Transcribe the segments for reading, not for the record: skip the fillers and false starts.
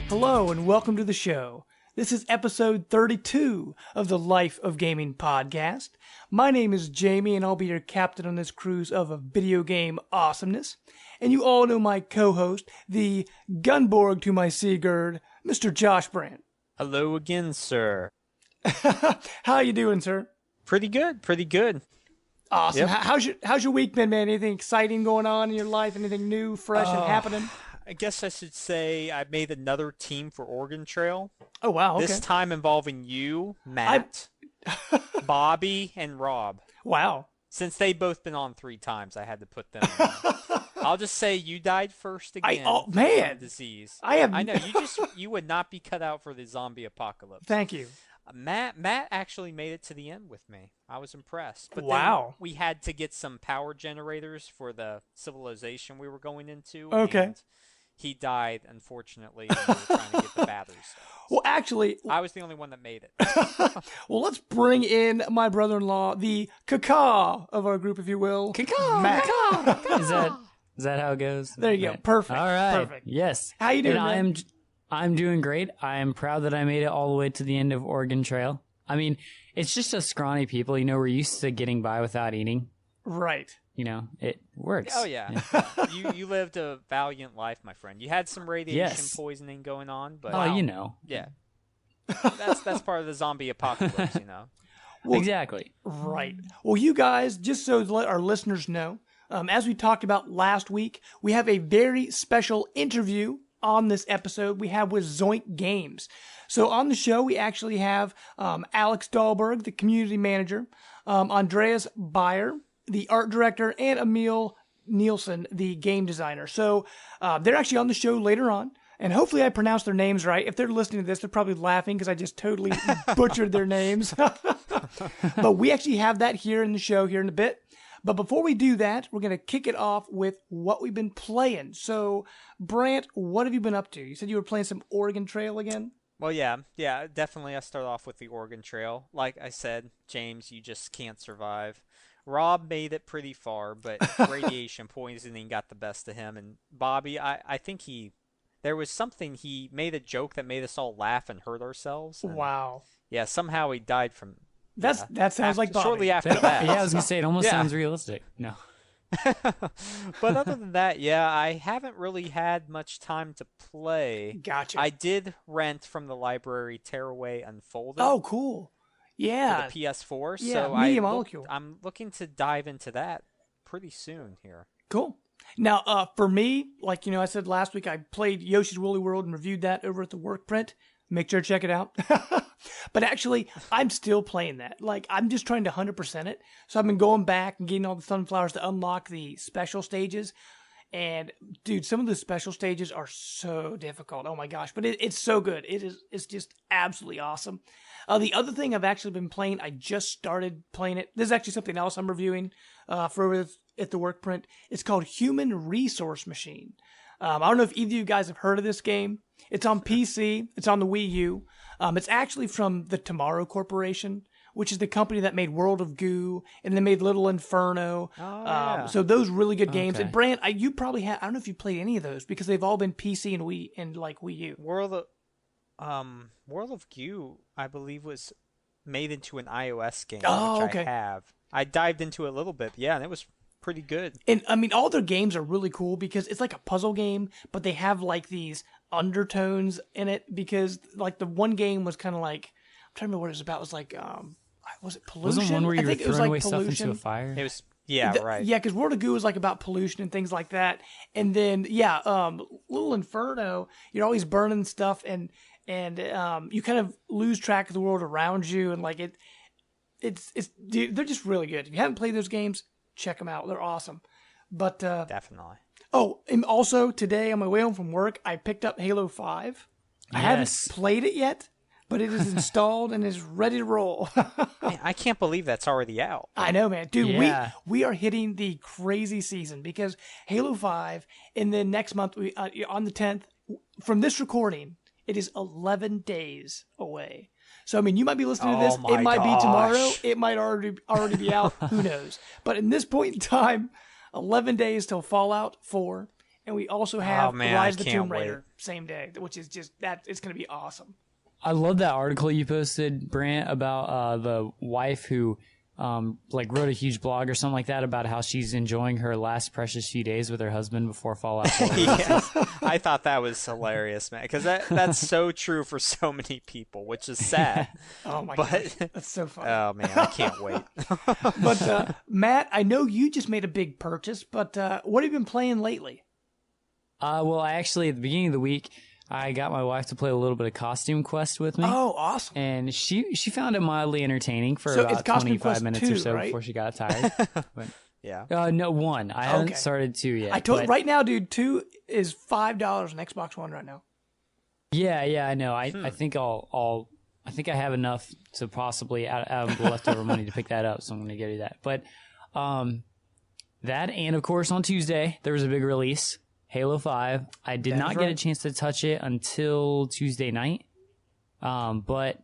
Hello and welcome to the show. This is episode 32 of the Life of Gaming podcast. My name is Jamie and I'll be your captain on this cruise of a video game awesomeness. And you all know my co-host, the Gunborg to my Sigurd, Mr. Josh Brandt. Hello again, sir. How you doing, sir? Pretty good. Awesome. Yep. How's your week been, man? Anything exciting going on in your life? Anything new, fresh, and happening? I guess I should say I made another team for Oregon Trail. Oh, wow. Okay. This time involving you, Matt, Bobby, and Rob. Wow. Since they've both been on 3 times, I had to put them on. I'll just say you died first again. Man. Disease. I know you would not be cut out for the zombie apocalypse. Thank you. Matt actually made it to the end with me. I was impressed. But wow. Then we had to get some power generators for the civilization we were going into. Okay. And he died, unfortunately, when we were trying to get the batteries. Well, actually, I was the only one that made it. Well, let's bring in my brother-in-law, the caca of our group, if you will. Caca! Matt. Caca. Is that how it goes? There you go. Perfect. All right. Perfect. Yes. How you doing, man? man? I'm doing great. I am proud that I made it all the way to the end of Oregon Trail. I mean, it's just us scrawny people. You know, we're used to getting by without eating. Right. You know, it works. Oh, yeah. You lived a valiant life, my friend. You had some radiation poisoning going on, but... Oh, you know. Yeah. That's part of the zombie apocalypse, you know. Well, exactly. Right. Well, you guys, just so our listeners know, as we talked about last week, we have a very special interview on this episode we have with Zoink Games. So on the show, we actually have Alex Dahlberg, the community manager, Andreas Beijer, the art director, and Emil Nilsson, the game designer. So they're actually on the show later on, and hopefully I pronounced their names right. If they're listening to this, they're probably laughing because I just totally butchered their names. But we actually have that here in the show here in a bit. But before we do that, we're going to kick it off with what we've been playing. So, Brant, what have you been up to? You said you were playing some Oregon Trail again? Well, yeah, definitely I start off with the Oregon Trail. Like I said, James, you just can't survive. Rob made it pretty far, but radiation poisoning got the best of him. And Bobby, I think there was something, he made a joke that made us all laugh and hurt ourselves. And wow. Yeah, somehow he died from... That sounds like Bobby. Shortly after that. Yeah, I was going to say, it almost sounds realistic. No. But other than that, yeah, I haven't really had much time to play. Gotcha. I did rent from the library Tearaway Unfolded. Oh, cool. Yeah. For the PS4. Yeah, so Media Molecule. I'm looking to dive into that pretty soon here. Cool. Now, for me, like, I said last week, I played Yoshi's Woolly World and reviewed that over at the work print. Make sure to check it out. But actually, I'm still playing that. Like, I'm just trying to 100% it. So I've been going back and getting all the sunflowers to unlock the special stages. And, dude, some of the special stages are so difficult. Oh, my gosh. But it's so good. It's just absolutely awesome. The other thing I've actually been playing, I just started playing it. This is actually something else I'm reviewing for at the work print. It's called Human Resource Machine. I don't know if either of you guys have heard of this game. It's on PC. It's on the Wii U. It's actually from the Tomorrow Corporation, which is the company that made World of Goo and then made Little Inferno. Yeah. So those really good games. Okay. And Brant, you probably have. I don't know if you played any of those because they've all been PC and Wii and like Wii U. World of Goo, I believe, was made into an iOS game, which okay. I have. I dived into it a little bit, yeah, and it was pretty good. And I mean, all their games are really cool because it's like a puzzle game, but they have like these undertones in it because like the one game was kind of like, I'm trying to remember what it was about. It was like, was it pollution? Wasn't one where you were throwing away pollution. stuff into a fire? It was, yeah, right. Yeah, because World of Goo is like about pollution and things like that. And then, Little Inferno, you're always burning stuff and you kind of lose track of the world around you. And like dude, they're just really good. If you haven't played those games, check them out. They're awesome. But Definitely. Oh, and also today on my way home from work, I picked up Halo 5. I haven't played it yet, but it is installed and is ready to roll. Man, I can't believe that's already out. I know, man. Dude, Yeah. we are hitting the crazy season because Halo 5, and then next month, on the 10th, from this recording, it is 11 days away. So, I mean, you might be listening to this. Oh my It might be tomorrow. gosh. It might already be out. Who knows? But in this point in time, 11 days till Fallout 4. And we also have man, Rise I of the can't Tomb Raider wait. same day, which is just that. It's going to be awesome. I love that article you posted, Brant, about the wife who wrote a huge blog or something like that about how she's enjoying her last precious few days with her husband before Fallout 4. Yes, I thought that was hilarious, man, because that's so true for so many people, which is sad. Oh my But- god, that's so funny. Oh man, I can't wait. But Matt, I know you just made a big purchase, but what have you been playing lately? Well, I actually, at the beginning of the week, I got my wife to play a little bit of Costume Quest with me. Oh, awesome! And she found it mildly entertaining for So it's about Costume 25 Quest minutes 2, or so right? before she got tired. Yeah. No, 1. I haven't Okay. started 2 yet. I told but- right now, dude. 2 is $5 on Xbox One right now. Yeah, I know. I think I think I have enough to possibly out of the leftover money to pick that up, so I'm going to get you that. But that, and of course on Tuesday there was a big release, Halo 5. I did not get a chance to touch it until Tuesday night, but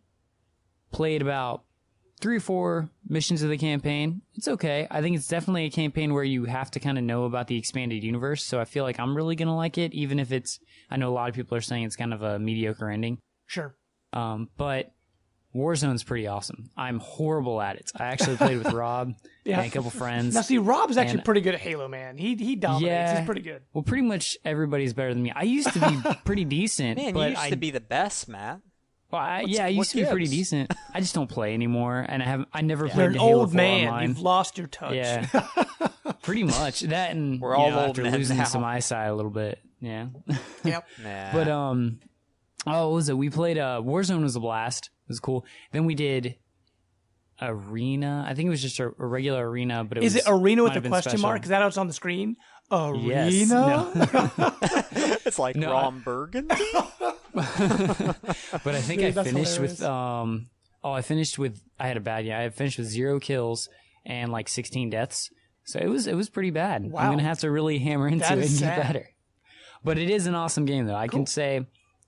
played about 3 or 4 missions of the campaign. It's okay. I think it's definitely a campaign where you have to kind of know about the expanded universe, so I feel like I'm really going to like it, even if I know a lot of people are saying it's kind of a mediocre ending. Sure. But Warzone's pretty awesome. I'm horrible at it. I actually played with Rob and a couple friends. Now, see, Rob's actually And- pretty good at Halo, man. He dominates. Yeah. He's pretty good. Well, pretty much everybody's better than me. I used to be pretty decent. Man, but you used to be the best, Matt. I what used to be pretty gives? decent. I just don't play anymore, and I never You're played an the Halo old 4 man. online. You've lost your touch. Yeah, pretty much that, and We're all old after men losing now. some eyesight a little bit. Yeah, Yep. Nah. but what was it? We played Warzone was a blast. It was cool. Then we did Arena. I think it was just a regular arena, but Is it Arena with might a have been question special. mark? Is that how it's on the screen? Arena? Yes. No. it's like No, Ron Burgundy. But I think Dude, I that's finished hilarious. with I had a bad year. I finished with 0 kills and like 16 deaths. So it was pretty bad. Wow. I'm gonna have to really hammer into That it and is get sad. better. But it is an awesome game though. I can say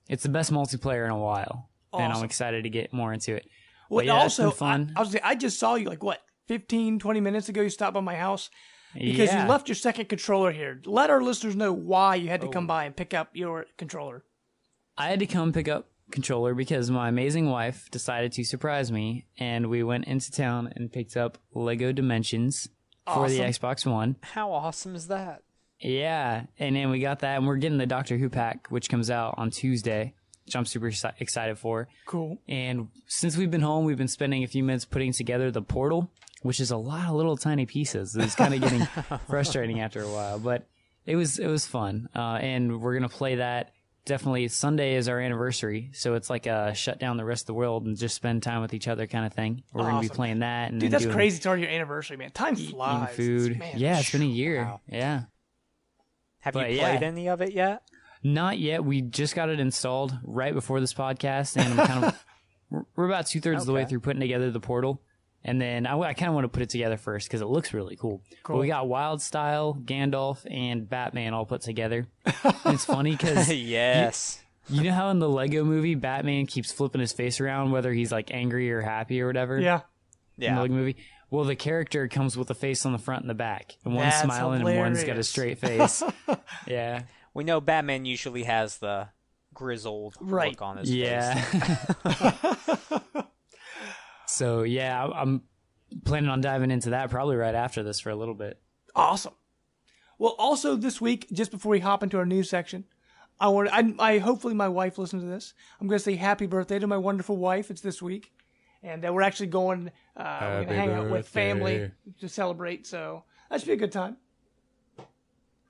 it's the best multiplayer in a while. And I'm Awesome. excited to get more into it. Well, But yeah, it's also, been fun. I just saw you like, what, 15, 20 minutes ago you stopped by my house? Because Yeah. you left your second controller here. Let our listeners know why you had to Oh. come by and pick up your controller. I had to come pick up controller because my amazing wife decided to surprise me, and we went into town and picked up Lego Dimensions for the Awesome. Xbox One. How awesome is that? Yeah, and then we got that, and we're getting the Doctor Who pack, which comes out on Tuesday, which I'm super excited for. Cool. And since we've been home, we've been spending a few minutes putting together the Portal, which is a lot of little tiny pieces. It's kind of getting frustrating after a while, but it was fun. And we're gonna play that. Definitely, Sunday is our anniversary, so it's like a shut down the rest of the world and just spend time with each other kind of thing. We're gonna be Awesome. playing that, and Dude, then that's doing, crazy. It's already your anniversary, man. Time eating flies. food. Man, Yeah, it's been a year. Wow. Yeah. Have But you yeah. played any of it yet? Not yet. We just got it installed right before this podcast, and I'm kind of we're about 2/3 of the way Okay. through putting together the portal, and then I kind of want to put it together first because it looks really cool. Cool. But we got Wild Style, Gandalf, and Batman all put together. And it's funny because yes. you know how in the Lego movie Batman keeps flipping his face around whether he's like angry or happy or whatever. Yeah. In the Yeah. Lego movie. Well, the character comes with a face on the front and the back, and one's That's smiling and one's got a hilarious. straight face. Yeah. We know Batman usually has the grizzled Right. look on his face. Yeah. So yeah, I'm planning on diving into that probably right after this for a little bit. Awesome. Well, also this week, just before we hop into our news section, I hopefully my wife listens to this. I'm going to say happy birthday to my wonderful wife. It's this week. And we're actually going, we're going to hang out with family to celebrate. So that should be a good time.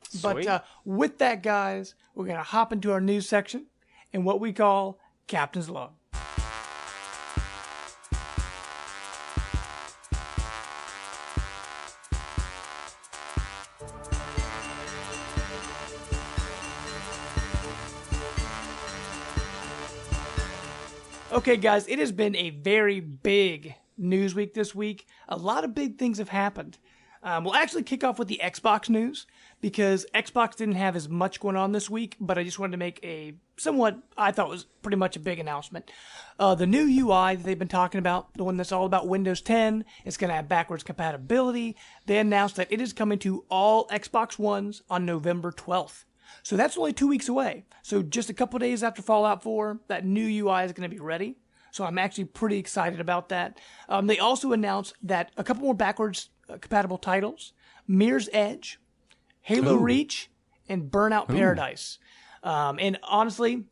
Sweet. But with that, guys, we're going to hop into our news section and what we call Captain's Log. Okay, guys, it has been a very big news week this week. A lot of big things have happened. We'll actually kick off with the Xbox news because Xbox didn't have as much going on this week, but I just wanted to make a somewhat, I thought was pretty much a big announcement. The new UI that they've been talking about, the one that's all about Windows 10, it's going to have backwards compatibility. They announced that it is coming to all Xbox Ones on November 12th. So that's only 2 weeks away. So just a couple days after Fallout 4, that new UI is going to be ready. So I'm actually pretty excited about that. They also announced that a couple more backwards compatible titles, Mirror's Edge, Halo Reach, and Burnout Paradise. And honestly,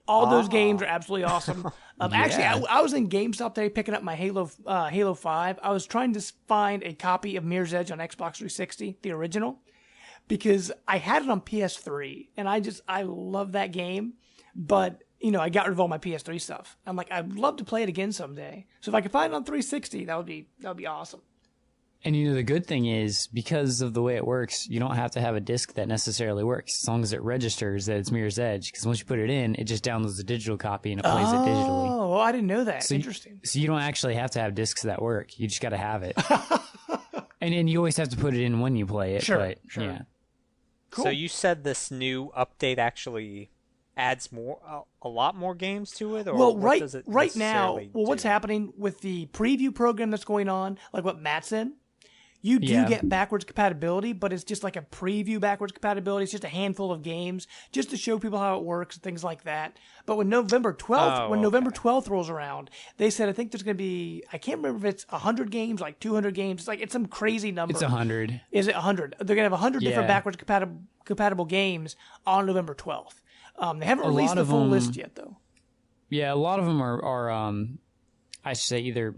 all those games are absolutely awesome. Actually, I was in GameStop today picking up my Halo 5. I was trying to find a copy of Mirror's Edge on Xbox 360, the original, because I had it on PS3, and I love that game, but I got rid of all my PS3 stuff. I'm like, I'd love to play it again someday. So if I could find it on 360, that would be awesome. And the good thing is, because of the way it works, you don't have to have a disc that necessarily works, as long as it registers that it's Mirror's Edge. Because once you put it in, it just downloads the digital copy and it plays it digitally. Oh, well, I didn't know that. Interesting. So you don't actually have to have discs that work. You just got to have it. And then you always have to put it in when you play it. Sure. Yeah. Cool. So you said this new update actually adds a lot more games to it, or well, what does it right now, do? what's happening with the preview program that's going on, like what Matt's in? You do get backwards compatibility, but it's just like a preview backwards compatibility. It's just a handful of games just to show people how it works and things like that. But when November 12th rolls around, they said, I think there's going to be, I can't remember if it's 100 games, like 200 games. It's some crazy number. It's 100. Is it 100? They're going to have 100 different backwards compatible games on November 12th. They haven't released the full list yet, though. Yeah, a lot of them are I should say, either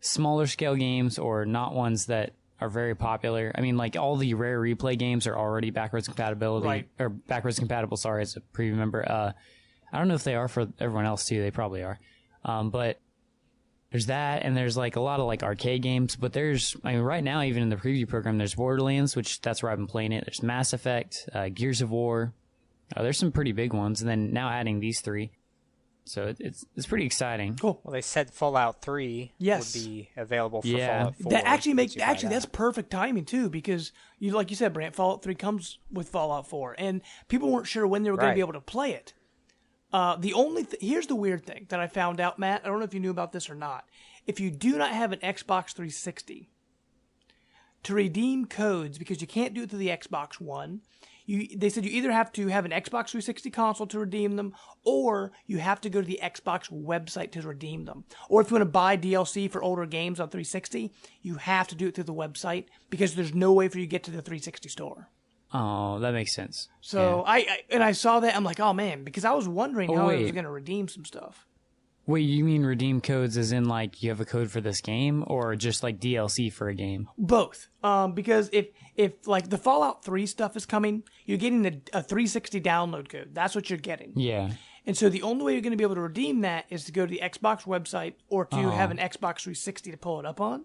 smaller scale games or not ones that are very popular. I mean, like all the Rare Replay games are already backwards compatible. Sorry, as a preview member. I don't know if they are for everyone else too. They probably are. But there's that, and there's like a lot of like arcade games. But right now, even in the preview program, there's Borderlands, which that's where I've been playing it. There's Mass Effect, Gears of War. There's some pretty big ones, and then now adding these three. So it's pretty exciting. Cool. Well, they said Fallout 3 would be available for Fallout 4. That that's perfect timing too, because like you said, Brant, Fallout 3 comes with Fallout 4, and people weren't sure when they were going to be able to play it. Here's the weird thing that I found out, Matt. I don't know if you knew about this or not. If you do not have an Xbox 360, to redeem codes, because you can't do it through the Xbox One, they said you either have to have an Xbox 360 console to redeem them, or you have to go to the Xbox website to redeem them. Or if you want to buy DLC for older games on 360, you have to do it through the website because there's no way for you to get to the 360 store. Oh, that makes sense. So I saw that, I'm like, oh man, because I was wondering how I was going to redeem some stuff. Wait, you mean redeem codes as in like you have a code for this game, or just like DLC for a game? Both. Because if like the Fallout 3 stuff is coming, you're getting a 360 download code. That's what you're getting. Yeah. And so the only way you're going to be able to redeem that is to go to the Xbox website or to have an Xbox 360 to pull it up on.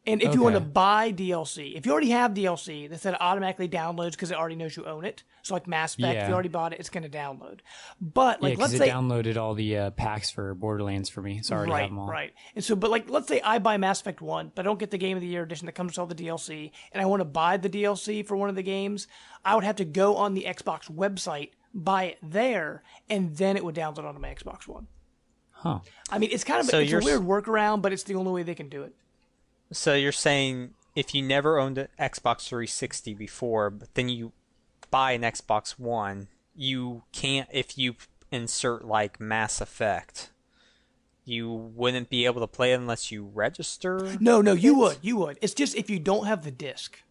And if you want to buy DLC, if you already have DLC, they said it automatically downloads because it already knows you own it. So like Mass Effect, if you already bought it, it's going to download. But like, let's say it downloaded all the packs for Borderlands for me, so I already have them all. Right. And so, but like, let's say I buy Mass Effect 1, but I don't get the Game of the Year edition that comes with all the DLC, and I want to buy the DLC for one of the games, I would have to go on the Xbox website, buy it there, and then it would download onto my Xbox One. Huh. I mean, it's kind of it's a weird workaround, but it's the only way they can do it. So you're saying if you never owned an Xbox 360 before, but then you buy an Xbox One, you can't, if you insert like Mass Effect, you wouldn't be able to play it unless you register? No, you would. It's just if you don't have the disc.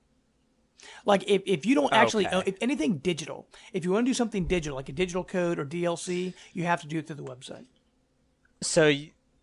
Like if you don't actually own, if anything digital, if you want to do something digital, like a digital code or DLC, you have to do it through the website. So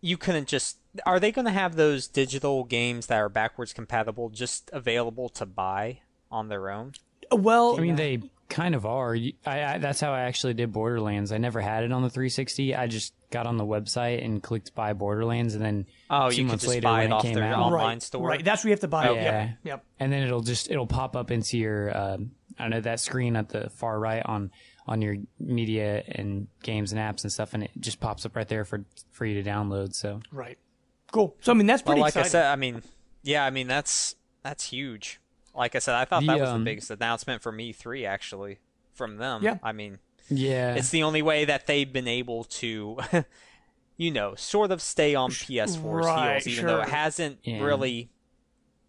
you couldn't just... Are they going to have those digital games that are backwards compatible just available to buy on their own? Well, I mean, they kind of are. That's how I actually did Borderlands. I never had it on the 360. I just got on the website and clicked buy Borderlands, and then 2 months later buy when it off came their out, online store. Right, that's where you have to buy it. Yeah. Yep. And then it'll pop up into your I know that screen at the far right on your media and games and apps and stuff, and it just pops up right there for you to download. So right, cool. So I mean, that's pretty like exciting. I said, I mean, that's huge. Like I said, I thought that was the biggest announcement from E3 actually from them. Yeah. I mean, yeah, it's the only way that they've been able to, sort of stay on PS4's heels, even though it hasn't really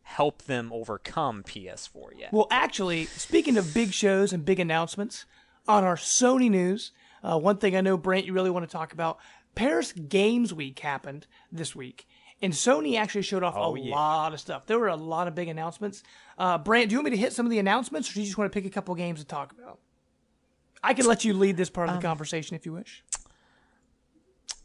helped them overcome PS4 yet. Well, actually, speaking of big shows and big announcements, on our Sony news, one thing I know, Brent, you really want to talk about, Paris Games Week happened this week. And Sony actually showed off lot of stuff. There were a lot of big announcements. Brant, do you want me to hit some of the announcements, or do you just want to pick a couple of games to talk about? I can let you lead this part of the conversation if you wish.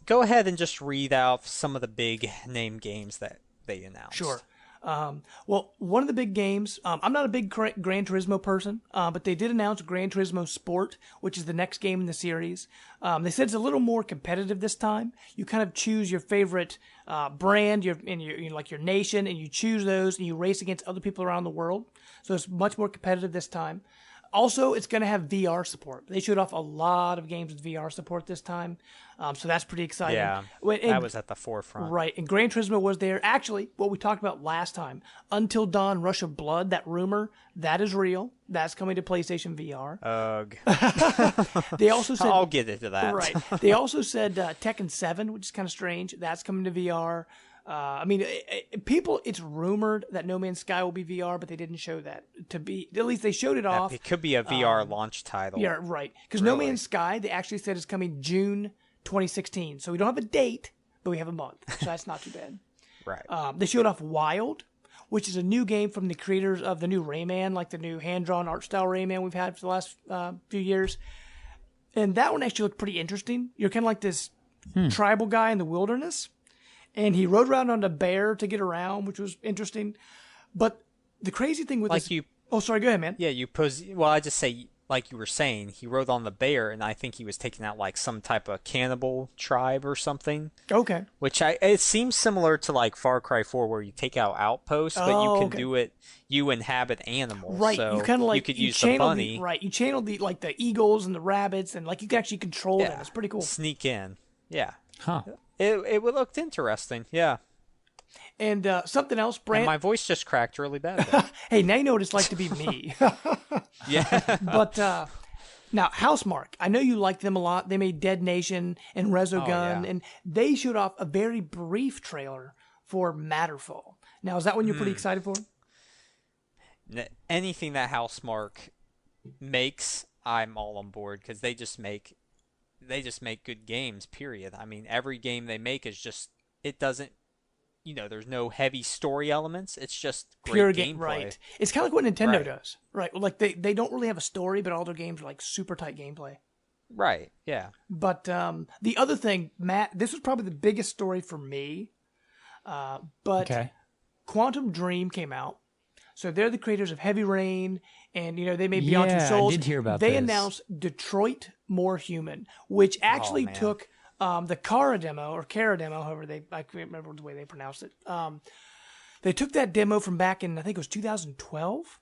Go ahead and just read out some of the big name games that they announced. Sure. Well, one of the big games, I'm not a big Gran Turismo person, but they did announce Gran Turismo Sport, which is the next game in the series. They said it's a little more competitive this time. You kind of choose your favorite brand, your nation, and you choose those, and you race against other people around the world. So it's much more competitive this time. Also, it's going to have VR support. They showed off a lot of games with VR support this time, so that's pretty exciting. Yeah, and that was at the forefront. Right, and Gran Turismo was there. Actually, what we talked about last time, Until Dawn Rush of Blood, that rumor, that is real. That's coming to PlayStation VR. Ugh. They also said... I'll get into that. Right. They also said Tekken 7, which is kind of strange. That's coming to VR. It's rumored that No Man's Sky will be VR, but they didn't show that to be. At least they showed it off. It could be a VR launch title. Yeah, right. Because Really? No Man's Sky, they actually said is coming June 2016. So we don't have a date, but we have a month. So that's not too bad. Right. They showed off Wild, which is a new game from the creators of the new Rayman, like the new hand-drawn art style Rayman we've had for the last few years. And that one actually looked pretty interesting. You're kind of like this tribal guy in the wilderness. And he rode around on a bear to get around, which was interesting. But the crazy thing with Like this... you- Oh, sorry, go ahead, man. Yeah, I just say, like you were saying, he rode on the bear, and I think he was taking out like some type of cannibal tribe or something. Okay. It seems similar to like Far Cry 4, where you take out outposts, but you can do it. You inhabit animals, Right, So you kind of like... you could use the bunny, Right, you channel the eagles and the rabbits, and like you can actually control them. It's pretty cool. sneak in. Yeah, huh? it looked interesting. Yeah, And something else, and Brant... my voice just cracked really bad there. Hey, now you know what it's like to be me. Yeah. But now, Housemark, I know you like them a lot. They made Dead Nation and Resogun, yeah. and they showed off a very brief trailer for Matterfall. Now, is that one you're pretty excited for? Anything that Housemark makes, I'm all on board, because they just make good games, period. I mean, every game they make is just, it doesn't, there's no heavy story elements. It's just great Pure gameplay. game, right? It's kind of like what Nintendo Right. does, right? Like they don't really have a story, but all their games are like super tight gameplay. Right, yeah. But the other thing, Matt, this was probably the biggest story for me. But Okay. Quantum Dream came out. So they're the creators of Heavy Rain, and they made Beyond Two Yeah, I Souls. did hear about They this. announced Detroit More Human, which actually man. took the Kara demo, or Kara demo, I can't remember the way they pronounced it. They took that demo from back in, I think it was 2012,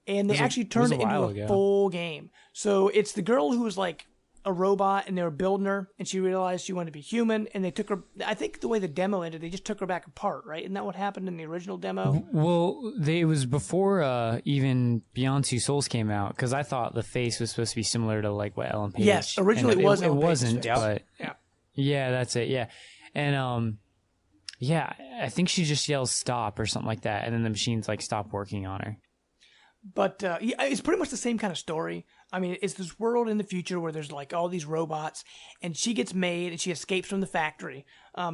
and they actually turned it into while a ago. full game. So it's the girl who was like a robot, and they were building her, and she realized she wanted to be human, and they took her. I think the way the demo ended, they just took her back apart, right? Isn't that what happened in the original demo? Well, it was before even Beyond Two Souls came out, because I thought the face was supposed to be similar to like what Ellen Page. Yes, originally and it was It Ellen Page's wasn't, face. but yeah, that's it. Yeah, and yeah, I think she just yells stop or something like that, and then the machines like stop working on her. But yeah, it's pretty much the same kind of story. I mean, it's this world in the future where there's like all these robots, and she gets made, and she escapes from the factory.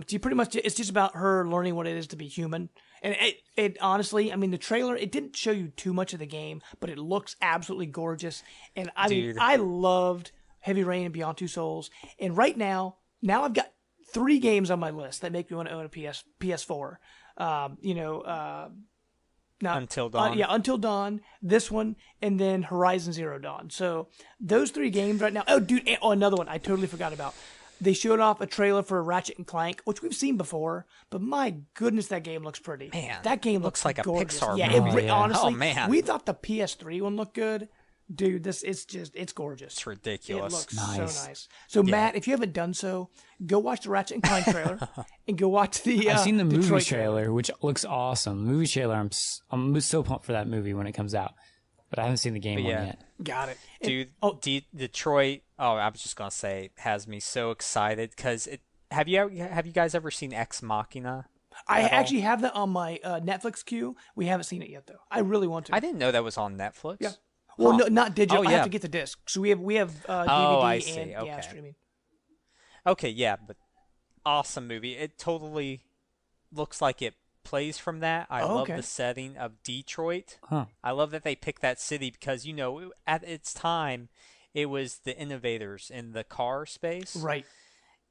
She pretty much, it's just about her learning what it is to be human. And it honestly, I mean, the trailer, it didn't show you too much of the game, but it looks absolutely gorgeous. And I mean, I loved Heavy Rain and Beyond Two Souls. And right now I've got 3 games on my list that make me want to own a PS4. Until Dawn. Until Dawn, this one, and then Horizon Zero Dawn. So those 3 games right now. Oh, dude, another one I totally forgot about. They showed off a trailer for Ratchet and Clank, which we've seen before, but my goodness, that game looks pretty. Man, that game looks like gorgeous. a Pixar Yeah, movie. honestly, Oh, man. we thought the PS3 one looked good. Dude, it's gorgeous. It's ridiculous. It looks Nice. so nice. So Matt, if you haven't done so, go watch the Ratchet and Clank trailer and go watch the. I've seen the movie Detroit trailer, which looks awesome. Movie trailer, I'm so pumped for that movie when it comes out, but I haven't seen the game one yet. Got it, Dude. Detroit. Oh, I was just gonna say, has me so excited because it. Have you guys ever seen Ex Machina? I actually have that on my Netflix queue. We haven't seen it yet, though. I really want to. I didn't know that was on Netflix. Yeah. Well, no, not digital. Oh, I yeah. have to get the disc. So we have DVD I see. and Okay. streaming. Okay, yeah, but awesome movie. It totally looks like it plays from that. I love the setting of Detroit. Huh. I love that they picked that city because, at its time, it was the innovators in the car space. Right.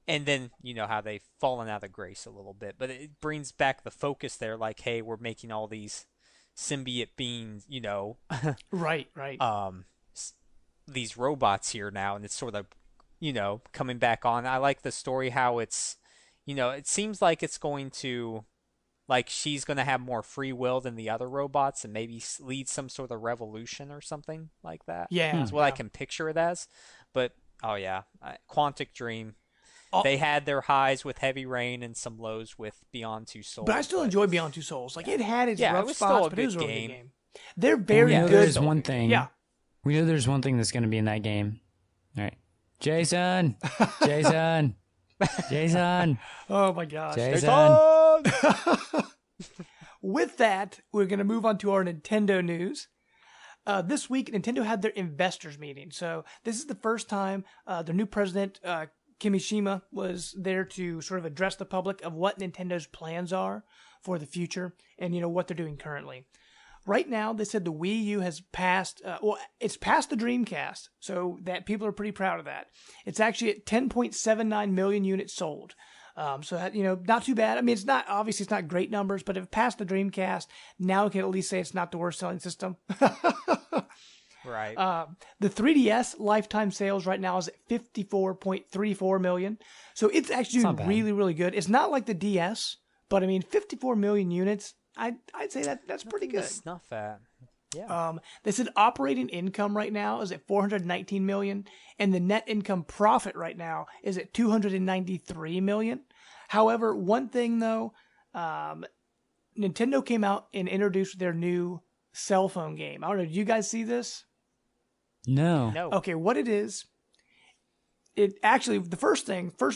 And then, how they've fallen out of grace a little bit. But it brings back the focus there, like, hey, we're making all these symbiote beings, Right. these robots here now, and it's sort of, coming back on. I like the story how it's, it seems like it's going to, like she's going to have more free will than the other robots and maybe lead some sort of revolution or something like that. Yeah. That's what I can picture it as. But, Quantic Dream. They had their highs with Heavy Rain and some lows with Beyond Two Souls. But I still enjoy Beyond Two Souls. Like, it had its rough it was spots, still but it was a really game. good game. They're very good. There's though. one thing. Yeah. We know there's one thing that's going to be in that game. All right. Jason. Jason. Oh, my gosh. Jason. With that, we're going to move on to our Nintendo news. This week, Nintendo had their investors meeting. So this is the first time their new president, Kimishima, was there to sort of address the public of what Nintendo's plans are for the future and, what they're doing currently. Right now, they said the Wii U has passed, it's passed the Dreamcast, so that people are pretty proud of that. It's actually at 10.79 million units sold. So that, not too bad. I mean, it's not great numbers, but if it passed the Dreamcast, now we can at least say it's not the worst selling system. Right. The 3DS lifetime sales right now is at 54.34 million. So it's actually doing really, really good. It's not like the DS, but I mean, 54 million units, I'd say that's pretty good. Snuff at. Yeah. They said operating income right now is at 419 million, and the net income profit right now is at 293 million. However, one thing though, Nintendo came out and introduced their new cell phone game. I don't know. Did you guys see this? No. Okay, what it is, it actually, the first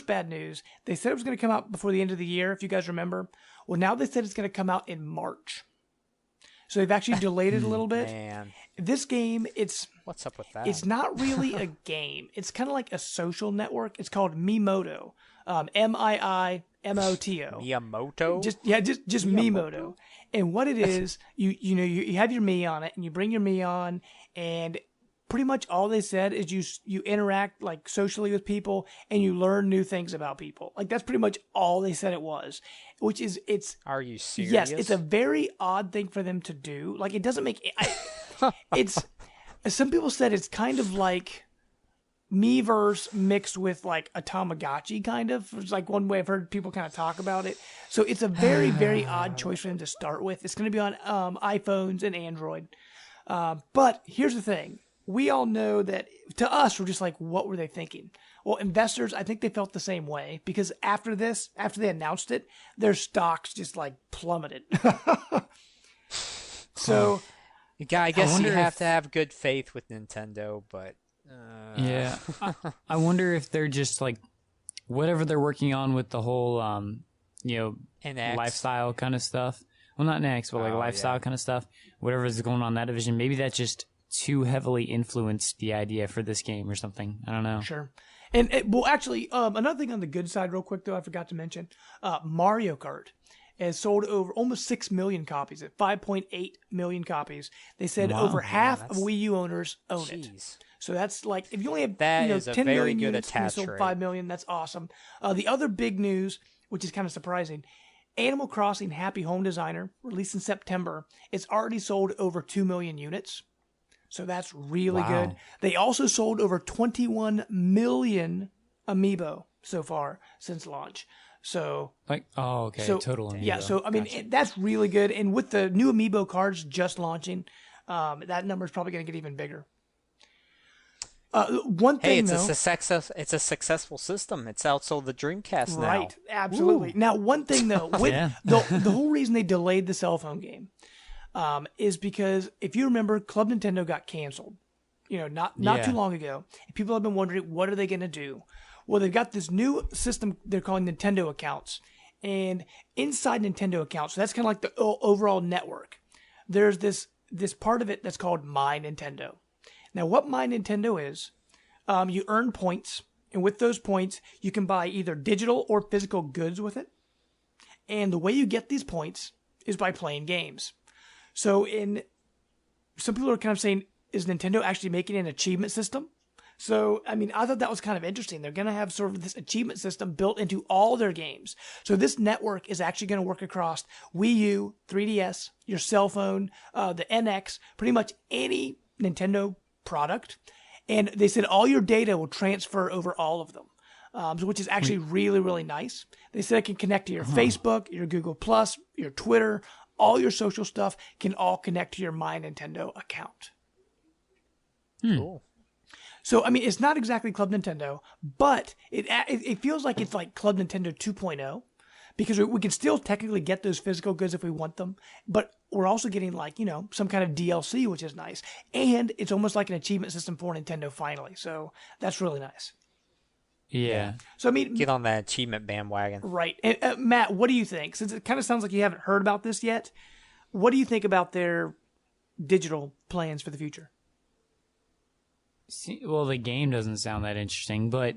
bad news, they said it was going to come out before the end of the year, if you guys remember. Well, now they said it's going to come out in March. So they've actually delayed it a little bit. Man. This game, What's up with that? it's not really a game. It's kind of like a social network. It's called Miimoto. Miimoto. Miyamoto? Just Miimoto. And what it is, you have your Mii on it, and you bring your Mii on, and pretty much all they said is you interact like socially with people, and you learn new things about people. Like that's pretty much all they said it was. Which is Are you serious? Yes, it's a very odd thing for them to do. Like it doesn't make it's. Some people said it's kind of like Miiverse mixed with like a Tamagotchi, kind of. It's like one way I've heard people kind of talk about it. So it's a very, very odd choice for them to start with. It's going to be on iPhones and Android. But here's the thing. We all know that to us, we're just like, what were they thinking? Well, investors, I think they felt the same way because after they announced it, their stocks just like plummeted. So, I guess you have to have good faith with Nintendo, but yeah, I wonder if they're just like whatever they're working on with the whole NX. lifestyle kind of stuff. Well, not next, but like lifestyle kind of stuff. Whatever is going on in that division, maybe that's just too heavily influenced the idea for this game or something. I don't know. Sure. And actually, another thing on the good side real quick, though, I forgot to mention, Mario Kart has sold over almost 6 million copies at 5.8 million copies. They said over half of Wii U owners own it. So that's like, if you only have 10 million units and you sold 5 million, that's awesome. The other big news, which is kind of surprising, Animal Crossing Happy Home Designer, released in September, it's already sold over 2 million units. So that's really good. They also sold over 21 million amiibo so far since launch. So total amiibo. Yeah, so I mean that's really good. And with the new amiibo cards just launching, that number is probably going to get even bigger. One Hey, thing though, it's a successful system. It's outsold the Dreamcast now. right? Absolutely. Now, one thing though, with Yeah. the whole reason they delayed the cell phone game, is because if you remember, Club Nintendo got canceled. Not Yeah. too long ago. And people have been wondering, what are they going to do? Well, they've got this new system they're calling Nintendo accounts, and inside Nintendo accounts, so that's kind of like the overall network. There's this part of it that's called My Nintendo. Now, what My Nintendo is, you earn points, and with those points, you can buy either digital or physical goods with it. And the way you get these points is by playing games. So, some people are kind of saying, is Nintendo actually making an achievement system? So, I mean, I thought that was kind of interesting. They're going to have sort of this achievement system built into all their games. So this network is actually going to work across Wii U, 3DS, your cell phone, the NX, pretty much any Nintendo product. And they said all your data will transfer over all of them, which is actually really, really nice. They said it can connect to your Facebook, your Google+, your Twitter, all your social stuff can all connect to your My Nintendo account. Cool. So, I mean, it's not exactly Club Nintendo, but it feels like it's like Club Nintendo 2.0 because we can still technically get those physical goods if we want them, but we're also getting like, some kind of DLC, which is nice. And it's almost like an achievement system for Nintendo finally. So that's really nice. Yeah. So, I mean, Get on that achievement bandwagon. right. And, Matt, what do you think? Since it kind of sounds like you haven't heard about this yet, what do you think about their digital plans for the future? Well, the game doesn't sound that interesting, but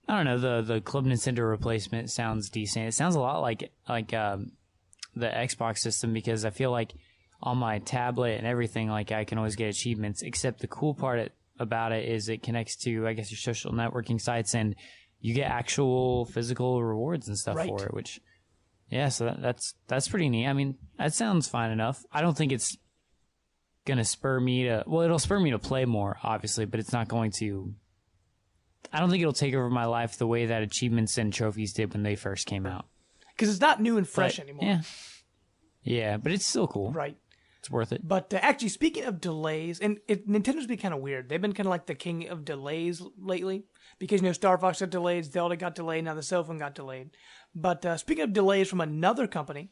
I don't know. The Club Nintendo replacement sounds decent. It sounds a lot like the Xbox system because I feel like on my tablet and everything, like I can always get achievements. Except the cool part about it is it connects to, I guess, your social networking sites, and you get actual physical rewards and stuff for it. Which, yeah, so that's pretty neat. I mean, that sounds fine enough. I don't think it's gonna spur me to, well, it'll spur me to play more, obviously, but it's not going to, I don't think it'll take over my life the way that achievements and trophies did when they first came out. Because it's not new and fresh anymore. Yeah, but it's still cool. Right. It's worth it. But actually, speaking of delays, and Nintendo's been kind of weird. They've been kind of like the king of delays lately. Because, Star Fox got delayed, Zelda got delayed, now the cell phone got delayed. But speaking of delays from another company,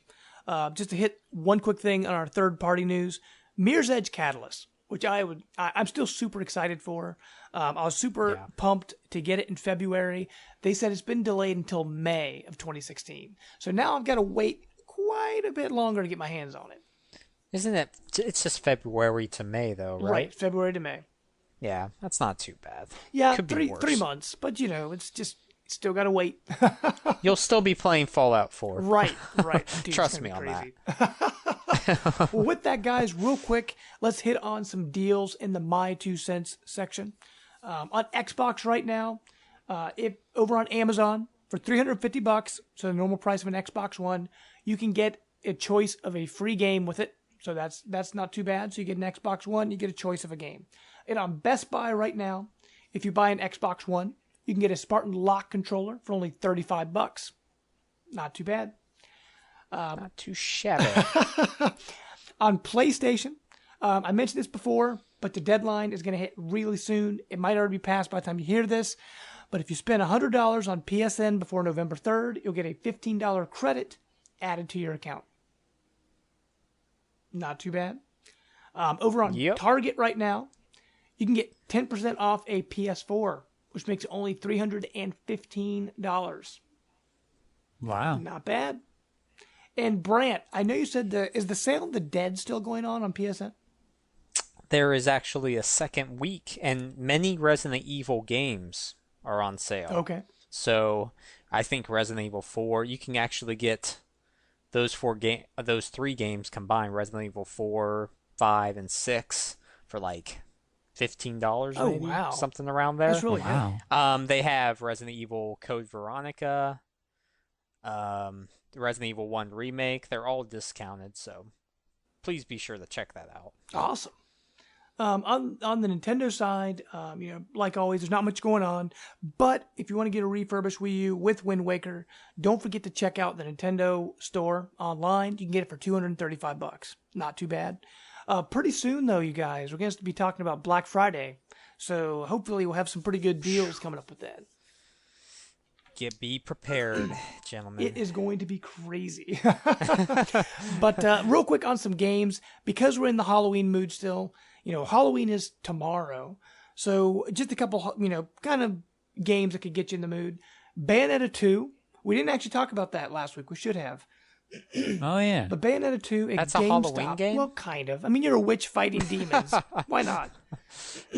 just to hit one quick thing on our third-party news, Mirror's Edge Catalyst, which I'm still super excited for. I was super pumped to get it in February. They said it's been delayed until May of 2016. So now I've got to wait quite a bit longer to get my hands on it. Isn't it? It's just February to May, though, right? Right, February to May. Yeah, that's not too bad. Yeah, Could be worse. 3 months, but it's just still got to wait. You'll still be playing Fallout 4. Right. Dude, Trust me on that. Well, with that, guys, real quick, let's hit on some deals in the My 2 Cents section. On Xbox right now, over on Amazon for $350, so the normal price of an Xbox One, you can get a choice of a free game with it. So that's not too bad. So you get an Xbox One, you get a choice of a game. And on Best Buy right now, if you buy an Xbox One, you can get a Spartan Lock controller for only $35. Not too bad. Not too shabby. On PlayStation, I mentioned this before, but the deadline is going to hit really soon. It might already be passed by the time you hear this. But if you spend $100 on PSN before November 3rd, you'll get a $15 credit added to your account. Not too bad. Over on Target right now, you can get 10% off a PS4, which makes it only $315. Wow. Not bad. And Brant, I know you said is the Sale of the Dead still going on PSN? There is actually a second week, and many Resident Evil games are on sale. Okay. So I think Resident Evil 4, you can actually get those 3 games combined, Resident Evil 4, 5, and 6, for like $15 maybe, wow. something around there. That's really good. They have Resident Evil Code Veronica, Resident Evil 1 Remake. They're all discounted, so please be sure to check that out. Awesome. On the Nintendo side, like always, there's not much going on. But if you want to get a refurbished Wii U with Wind Waker, don't forget to check out the Nintendo store online. You can get it for $235. Not too bad. Pretty soon, though, you guys, we're going to be talking about Black Friday. So hopefully we'll have some pretty good deals coming up with that. Be prepared, gentlemen. It is going to be crazy. But real quick on some games, because we're in the Halloween mood still, Halloween is tomorrow. So just a couple, kind of games that could get you in the mood. Bayonetta 2. We didn't actually talk about that last week. We should have. Oh, yeah. But Bayonetta 2 at That's GameStop. a Halloween game? Well, kind of. I mean, you're a witch fighting demons. Why not?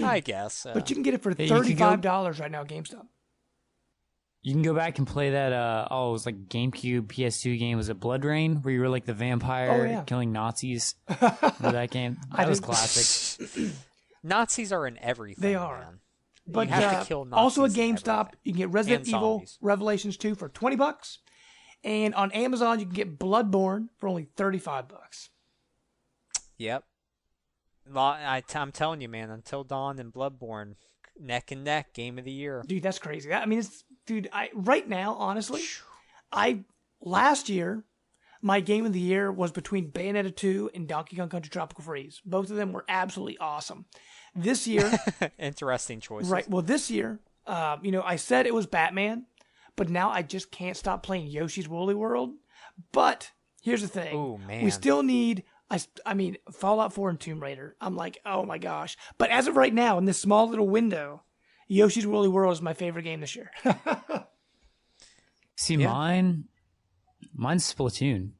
I guess. But you can get it for Hey, $35 right now at GameStop. You can go back and play that, it was like GameCube PS2 game. Was it Blood Rain? Where you were like the vampire killing Nazis? Remember that game? That was classic. Nazis are in everything. They are. Man. But you have to kill Nazis also at in GameStop, everything. you can get Resident And Evil zombies. Revelations 2 for $20. And on Amazon, you can get Bloodborne for only $35. Yep. I'm telling you, man, Until Dawn and Bloodborne, neck and neck, game of the year. Dude, that's crazy. Right now, honestly, last year, my game of the year was between Bayonetta 2 and Donkey Kong Country Tropical Freeze. Both of them were absolutely awesome. This year... Interesting choices. Right. Well, this year, I said it was Batman, but now I just can't stop playing Yoshi's Woolly World. But here's the thing. Oh, man. We still need... Fallout 4 and Tomb Raider. I'm like, oh my gosh. But as of right now, in this small little window, Yoshi's Woolly World is my favorite game this year. See, mine's Splatoon,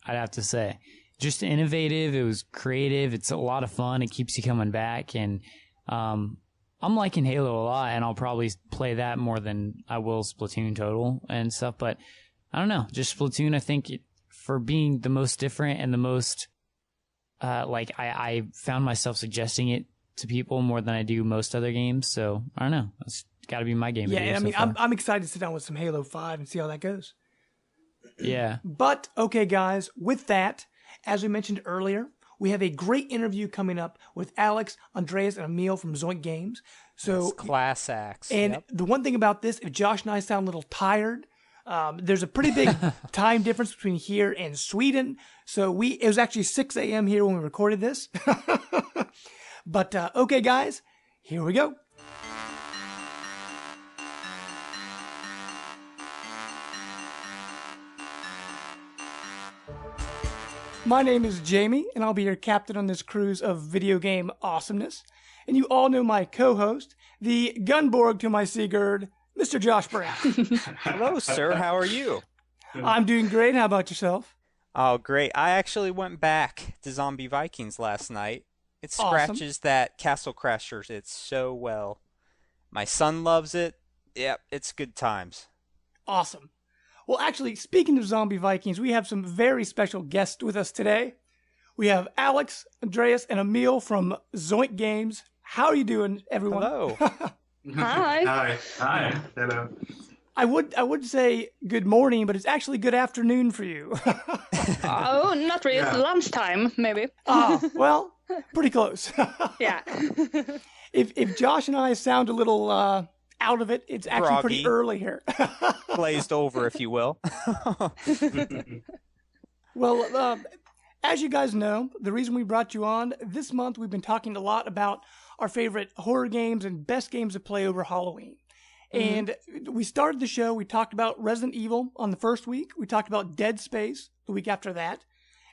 I'd have to say. Just innovative. It was creative. It's a lot of fun. It keeps you coming back. And I'm liking Halo a lot, and I'll probably play that more than I will Splatoon total and stuff. But I don't know. Just Splatoon, I think, for being the most different and the most, I found myself suggesting it to people more than I do most other games. So I don't know. It's got to be my game. Yeah, I'm excited to sit down with some Halo 5 and see how that goes. Yeah. But, okay, guys, with that, as we mentioned earlier, we have a great interview coming up with Alex, Andreas, and Emil from Zoink Games. So That's class acts. And the one thing about this, if Josh and I sound a little tired, there's a pretty big time difference between here and Sweden. So it was actually 6 a.m. here when we recorded this. But, okay, guys, here we go. My name is Jamie, and I'll be your captain on this cruise of video game awesomeness. And you all know my co-host, the Gunborg to my Sigurd, Mr. Josh Brown. Hello, sir. How are you? I'm doing great. How about yourself? Oh, great. I actually went back to Zombie Vikings last night. It scratches that Castle Crashers it so well. My son loves it. Yep, it's good times. Awesome. Well, actually, speaking of Zombie Vikings, we have some very special guests with us today. We have Alex, Andreas, and Emil from Zoink Games. How are you doing, everyone? Hello. Hi. Hi. Hello. I would say good morning, but it's actually good afternoon for you. Oh, not really. It's lunchtime, maybe. Well, pretty close. Yeah. If Josh and I sound a little out of it, it's actually Groggy. pretty early here. Glazed over, if you will. Well, as you guys know, the reason we brought you on, this month we've been talking a lot about our favorite horror games and best games to play over Halloween. And we started the show, we talked about Resident Evil on the first week. We talked about Dead Space the week after that.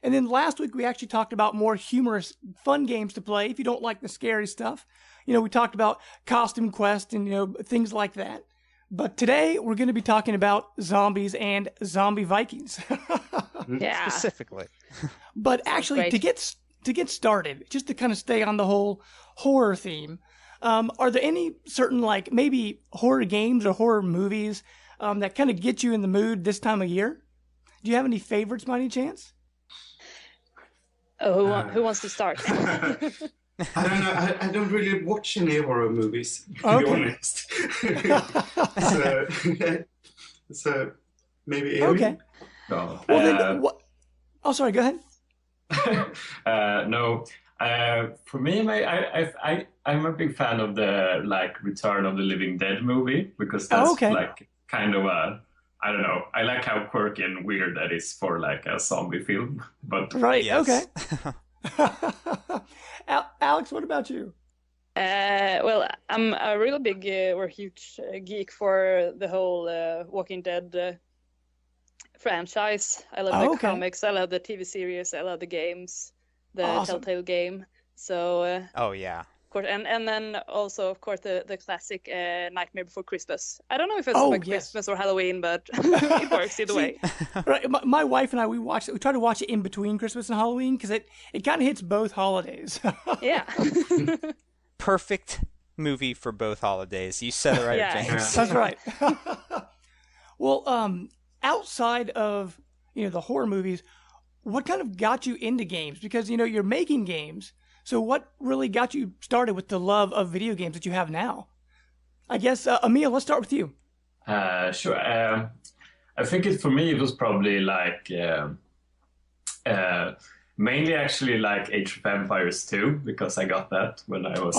And then last week we actually talked about more humorous, fun games to play if you don't like the scary stuff. We talked about Costume Quest and, things like that. But today we're going to be talking about zombies and Zombie Vikings. Yeah. Specifically. But actually, to get started, just to kind of stay on the whole horror theme, are there any certain, maybe horror games or horror movies that kind of get you in the mood this time of year? Do you have any favorites by any chance? Oh, who wants to start? I don't know. I don't really watch any horror movies, to be honest. so maybe Emil? Okay. No. Well, then, what? Oh, sorry. Go ahead. No. For me, I'm a big fan of the Return of the Living Dead movie because that's kind of a, I don't know. I like how quirky and weird that is for a zombie film. But right. Yes. Okay. Alex, what about you? Well, I'm a really big or huge geek for the whole Walking Dead franchise. I love the comics, I love the TV series, I love the games, the Telltale game. So oh yeah, of course, and then also of course the classic Nightmare Before Christmas. I don't know if it's like Christmas or Halloween, but it works either way. Right, my wife and I we try to watch it in between Christmas and Halloween because it kind of hits both holidays. Yeah. Perfect movie for both holidays. You said it right, James. That's right. Well, outside of the horror movies, what kind of got you into games? Because you're making games, so what really got you started with the love of video games that you have now? I guess Emil, let's start with you. Sure. I think for me it was probably like mainly actually like Age of Empires 2 because I got that when I was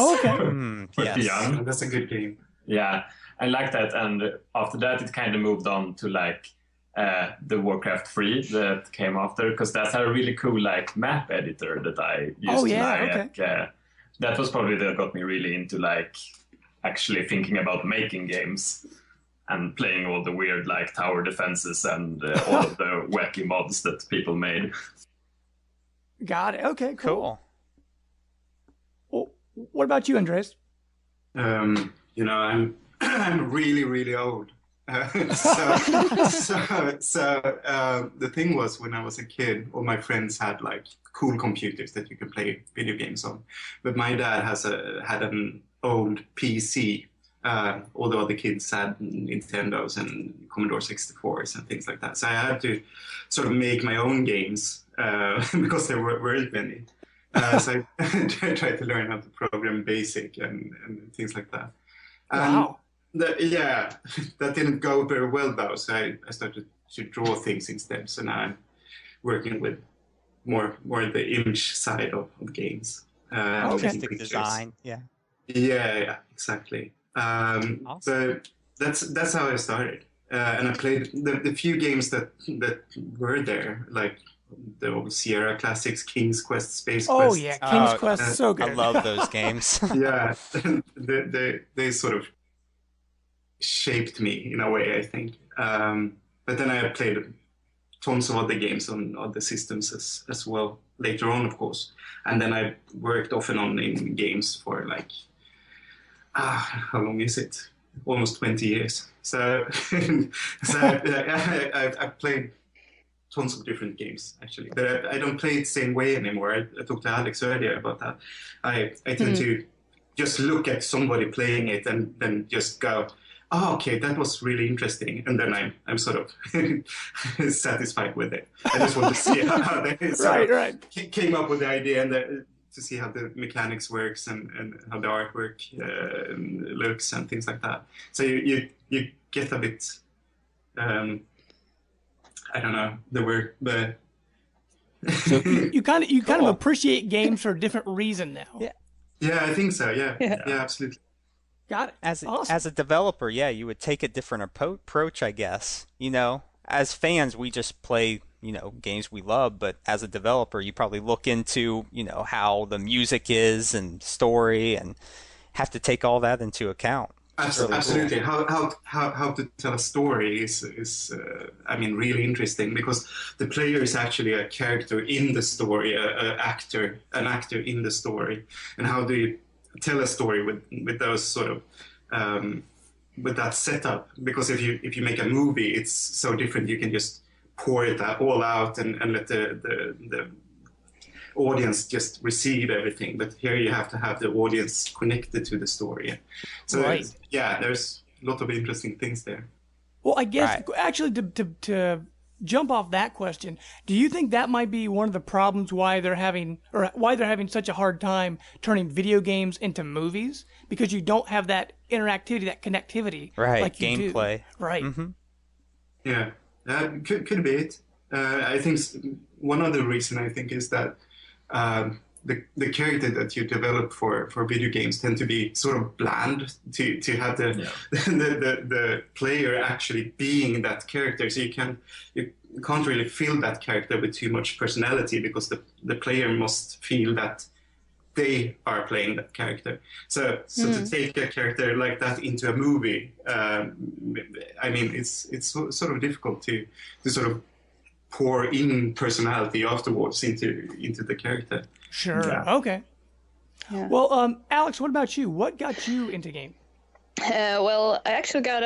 pretty young. That's a good game. Yeah, I like that, and after that it kind of moved on to like the Warcraft 3 that came after, because that had a really cool like map editor that I used to like. That was probably that got me really into like actually thinking about making games and playing all the weird like tower defenses and all of the wacky mods that people made. Got it. Okay, cool. Well, what about you, Andreas? I'm really, really old. The thing was, when I was a kid, all my friends had like cool computers that you could play video games on. But my dad had an old PC. All the other kids had Nintendos and Commodore 64s and things like that. So I had to sort of make my own games because there weren't many. So I tried to learn how to program BASIC and things like that. Wow. That didn't go very well though. So I started to draw things instead. So now I'm working with more the image side of games. Artistic design. Yeah, exactly. Awesome. So that's how I started. And I played the few games that were there, like the old Sierra classics, King's Quest, Space Quest. Oh yeah, King's Quest, so good. I love those games. Yeah, they sort of shaped me in a way, I think. But then I played tons of other games on other systems as well later on, of course. And then I worked off and on in games for like, how long is it? Almost 20 years. So, I played tons of different games, actually. But I don't play it the same way anymore. I talked to Alex earlier about that. I tend to just look at somebody playing it and then just go, oh, okay, that was really interesting. And then I'm sort of satisfied with it. I just want to see how they came up with the idea and to see how the mechanics works and how the artwork looks and things like that. So you get a bit, I don't know the word, but so you kind of appreciate games for a different reason now. Yeah, I think so. Yeah, absolutely. Got it. As a developer, you would take a different approach, I guess. As fans, we just play games we love, but as a developer, you probably look into, how the music is and story and have to take all that into account. Absolutely. Cool. How to tell a story is really interesting, because the player is actually a character in the story, an actor in the story. And how do you tell a story with those sort of, with that setup? Because if you make a movie, it's so different. You can just pour it all out and let the audience just receive everything. But here you have to have the audience connected to the story. So there's a lot of interesting things there. Well, I guess actually to jump off that question, do you think that might be one of the problems why they're having such a hard time turning video games into movies? Because you don't have that interactivity, that connectivity, like you gameplay, do. Right? Mm-hmm. Yeah. Could be it. I think one other reason I think is that the character that you develop for video games tend to be sort of bland to have the player actually being that character. So you can't really feel that character with too much personality, because the player must feel that they are playing that character. So to take a character like that into a movie, I mean, it's sort of difficult to sort of pour in personality afterwards into the character. Sure. Yeah. Okay. Yeah. Well, Alex, what about you? What got you into game? Well, I actually got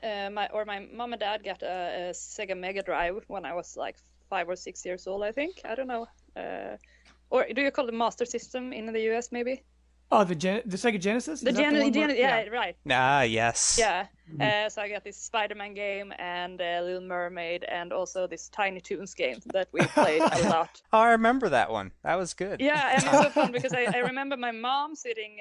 my mom and dad got a Sega Mega Drive when I was like 5 or 6 years old, I think. I don't know. Or do you call it Master System in the US, maybe? Oh, the Sega Genesis? Yeah, right. Ah, yes. Yeah. So I got this Spider-Man game and Little Mermaid and also this Tiny Toons game that we played a lot. Oh, I remember that one. That was good. Yeah, and it's so fun because I remember my mom sitting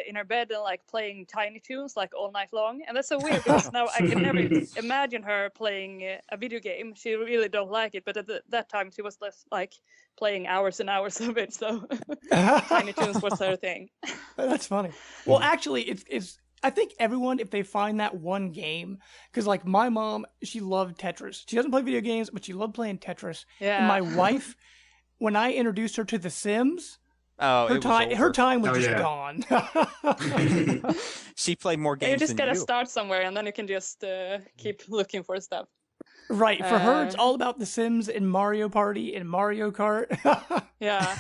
in her bed and like playing Tiny Toons like all night long. And that's so weird because now I can never imagine her playing a video game. She really don't like it, but at that time she was less like playing hours and hours of it. So Tiny Toons was her thing. That's funny. Well, actually, it's I think everyone, if they find that one game, because like my mom, she loved Tetris. She doesn't play video games, but she loved playing Tetris. Yeah. And my wife, when I introduced her to The Sims, her time was just gone. She played more games. You just gotta start somewhere, and then you can just keep looking for stuff. Right. For her, it's all about The Sims and Mario Party and Mario Kart. Yeah.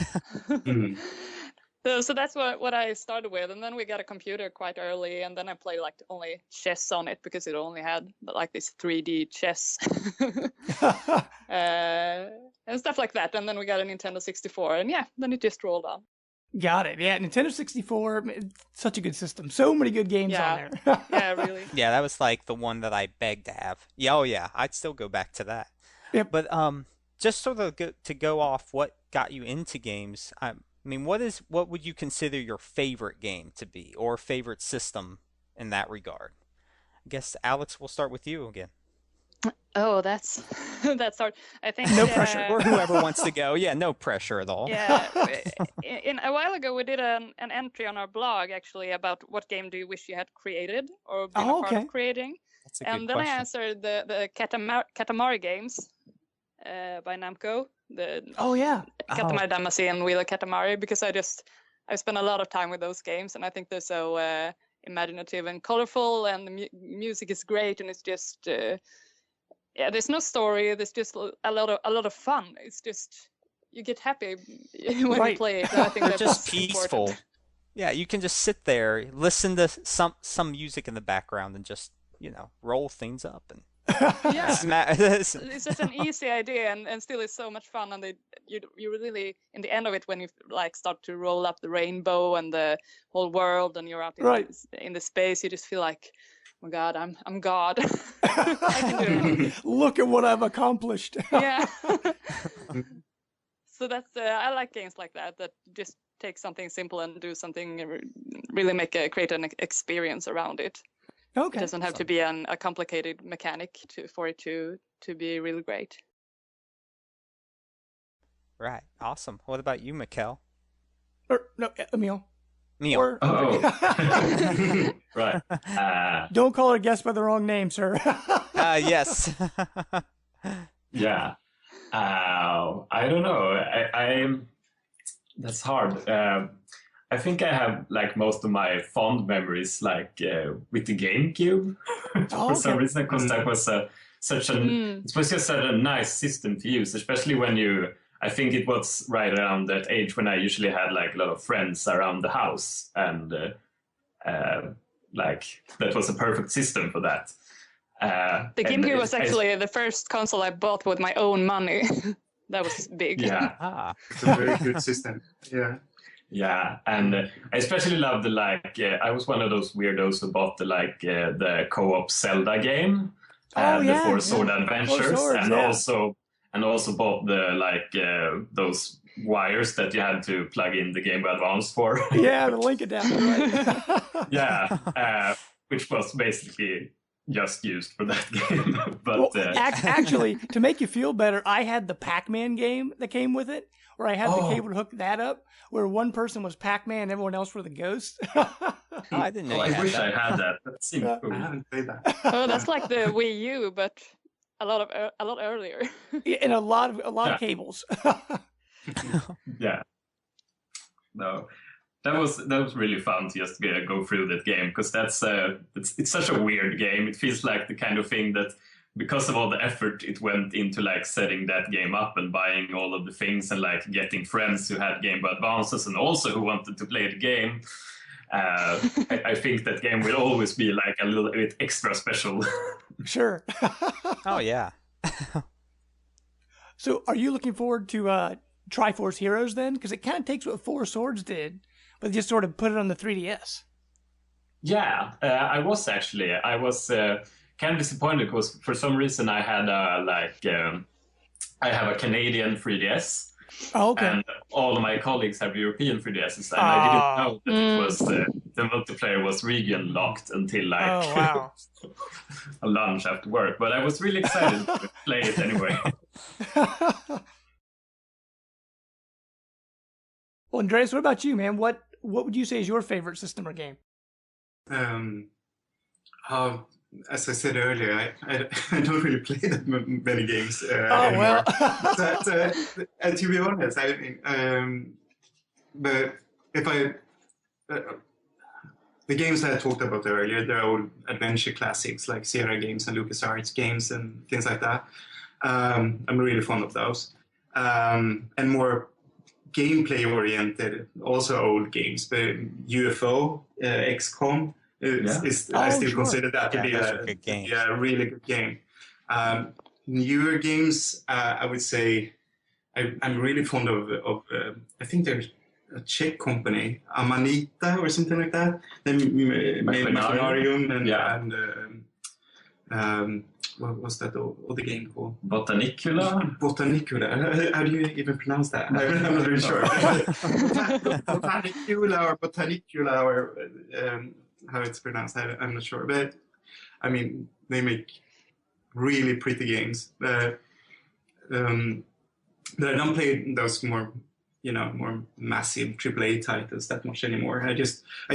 So that's what I started with, and then we got a computer quite early, and then I played like only chess on it because it only had like this 3D chess and stuff like that. And then we got a Nintendo 64, and then it just rolled on. Got it. Yeah, Nintendo 64, such a good system. So many good games on there. Yeah, really. Yeah, that was like the one that I begged to have. Yeah, oh yeah, I'd still go back to that. Yep. But just sort of to go off what got you into games. I mean, what would you consider your favorite game to be, or favorite system in that regard? I guess Alex, we'll start with you again. Oh, that's hard. I think no pressure, or whoever wants to go. Yeah, no pressure at all. Yeah, a while ago we did an entry on our blog actually about what game do you wish you had created or been a part of creating. That's a good question. Then I answered the Katamari games by Namco. Katamari Damacy and Wheel of Katamari, because I spent a lot of time with those games, and I think they're so imaginative and colorful, and the music is great, and it's just there's no story. There's just a lot of fun. It's just you get happy when you play it. And I think that's just peaceful. Important. Yeah, you can just sit there, listen to some music in the background, and just roll things up and. Yeah, it's such an easy idea, and still it's so much fun. And you really, in the end of it, when you like start to roll up the rainbow and the whole world, and you're out in the space, you just feel like, oh my God, I'm God. I can do it. Look at what I've accomplished. Yeah. So that's I like games like that just take something simple and do something really create an experience around it. Okay. It doesn't have to be a complicated mechanic for it to be really great. Right. Awesome. What about you, Mikkel? No, Emil. Neil. Right. Don't call a guest by the wrong name, sir. Yes. Yeah. I don't know. I that's hard. I think I have like most of my fond memories like with the GameCube for some reason, because that was it was just a nice system to use, especially when I think it was right around that age when I usually had like a lot of friends around the house, and like that was a perfect system for that. The GameCube was actually the first console I bought with my own money. That was big. Yeah. It's a very good system. Yeah. Yeah, and I especially loved I was one of those weirdos who bought the co-op Zelda game, the Four Sword Adventures, and also bought the those wires that you had to plug in the Game Boy Advance for. Yeah, the link adapter, right? Yeah, which was basically just used for that game. But actually, to make you feel better, I had the Pac-Man game that came with it, where I had the cable to hook that up, where one person was Pac-Man and everyone else were the ghosts. I didn't know. I wish I had that. That seemed cool. I haven't played that. Oh, that's like the Wii U, but a lot earlier. Yeah, and a lot of cables. Yeah. No. That was really fun to just go through that game, because it's such a weird game. It feels like the kind of thing that, because of all the effort it went into like setting that game up and buying all of the things and like getting friends who had Game Boy Advances and also who wanted to play the game, I think that game will always be like a little bit extra special. Sure. Oh yeah. So are you looking forward to Triforce Heroes then? Because it kind of takes what Four Swords did, but just sort of put it on the 3DS. Yeah, I was kind of disappointed because for some reason I had I have a Canadian 3DS. Oh, okay. And all of my colleagues have European 3DSs, and I didn't know that it was the multiplayer was region locked until like a lunch after work. But I was really excited to play it anyway. Well, Andreas, what about you, man? What would you say is your favorite system or game? As I said earlier, I don't really play that many games anymore. Well. And to be honest, I mean, but if the games I talked about earlier, they're all adventure classics like Sierra games and LucasArts games and things like that. I'm really fond of those. And more gameplay oriented, also old games, but UFO, XCOM. I still consider that to be a good game. Yeah, a really good game. Newer games, I would say, I'm really fond of I think there's a Czech company, Amanita or something like that. They made Machinarium and what was that other game called? Botanicula? Botanicula. How do you even pronounce that? I'm not really sure. Botanicula or how it's pronounced, I'm not sure. But, I mean, they make really pretty games. But I don't play those more massive AAA titles that much anymore. I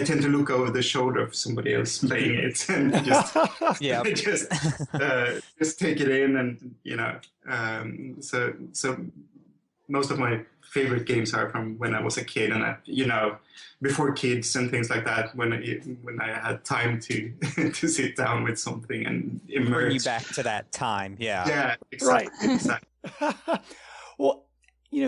tend to look over the shoulder of somebody else playing it and just take it in, and so most of my favorite games are from when I was a kid, and before kids and things like that, when I had time to to sit down with something and immerse. Bring you back to that time, yeah. Yeah, exactly. Right. Exactly. Well,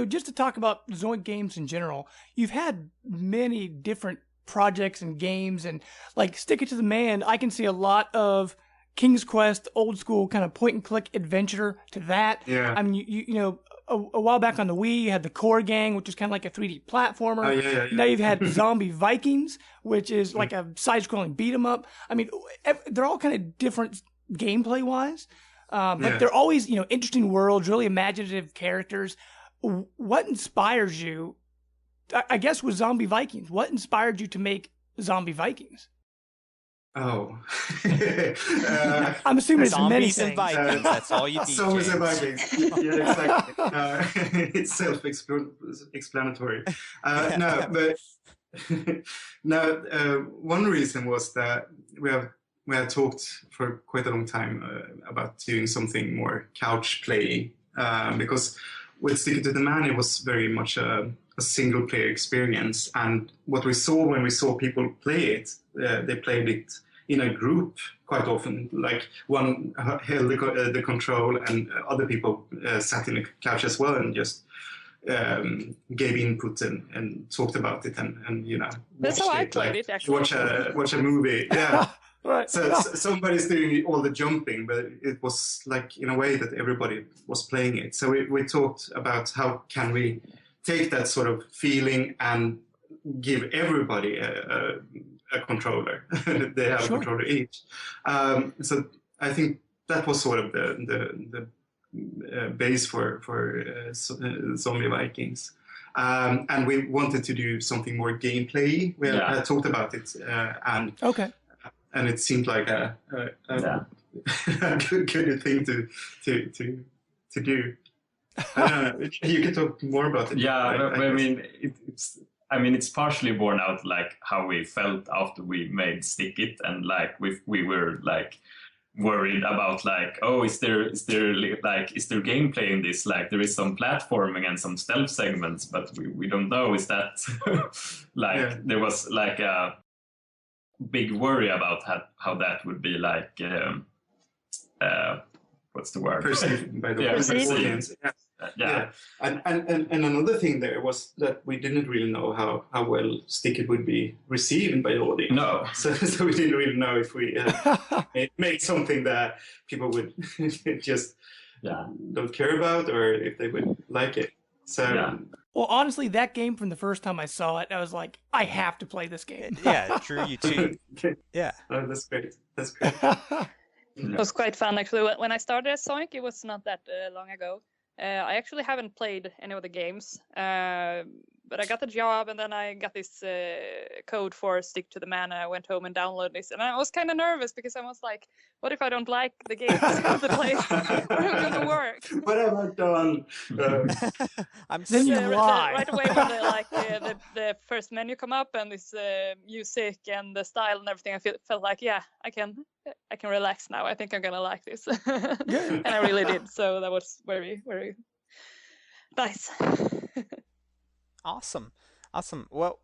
just to talk about Zoink games in general, you've had many different projects and games, and like Stick It to the Man, I can see a lot of King's Quest, old school kind of point and click adventure to that. Yeah. I mean, you a while back on the Wii, you had the Core Gang, which is kind of like a 3D platformer. Oh, yeah. Now you've had Zombie Vikings, which is like a side-scrolling beat-em-up. I mean, they're all kind of different gameplay-wise, but they're always, interesting worlds, really imaginative characters. What inspires you, I guess, with Zombie Vikings? What inspired you to make Zombie Vikings? Oh. I'm assuming it's many things. And Vikings, that's all you need. Zombies and Vikings. Yeah, exactly. It's self-explanatory. One reason was that we have talked for quite a long time about doing something more couch playing, because with Stick It to the Man, it was very much a single-player experience, and what we saw when we saw people play it, they played it in a group quite often. Like one held the control, and other people sat in the couch as well and just gave input and talked about it and that's how I played it actually. Watch a movie, yeah. Right. So somebody's doing all the jumping, but it was like in a way that everybody was playing it. So we talked about how can we take that sort of feeling and give everybody a controller. They have a controller each. So I think that was sort of the base for Zombie Vikings. And we wanted to do something more gameplay. We had talked about it, and it seemed like a good thing to do. I don't know. You can talk more about it. Yeah, I mean, it's partially borne out like how we felt after we made Stick It, and like we were like worried about like, oh, is there gameplay in this? Like there is some platforming and some stealth segments, but we don't know. Is that there was like a big worry about how that would be like. What's the word? Perceived by the audience. Yeah. And another thing there was that we didn't really know how well Stick It would be received by the audience. No. So we didn't really know if we made something that people would just don't care about or if they would like it. So. Well, honestly, that game from the first time I saw it, I was like, I have to play this game. Yeah, true. You too. Yeah. Oh, that's great. That's great. It was quite fun, actually. When I started as Zoink, it was not that long ago. I actually haven't played any of the games, but I got the job, and then I got this code for Stick to the Man, and I went home and downloaded this. And I was kind of nervous because I was like, what if I don't like the games to play? How am I going to work? What have I done? Then you lie. Right away when the first menu come up and this music and the style and everything, I felt like, I can relax now. I think I'm gonna like this. And I really did. So that was very, very nice. Awesome. Well,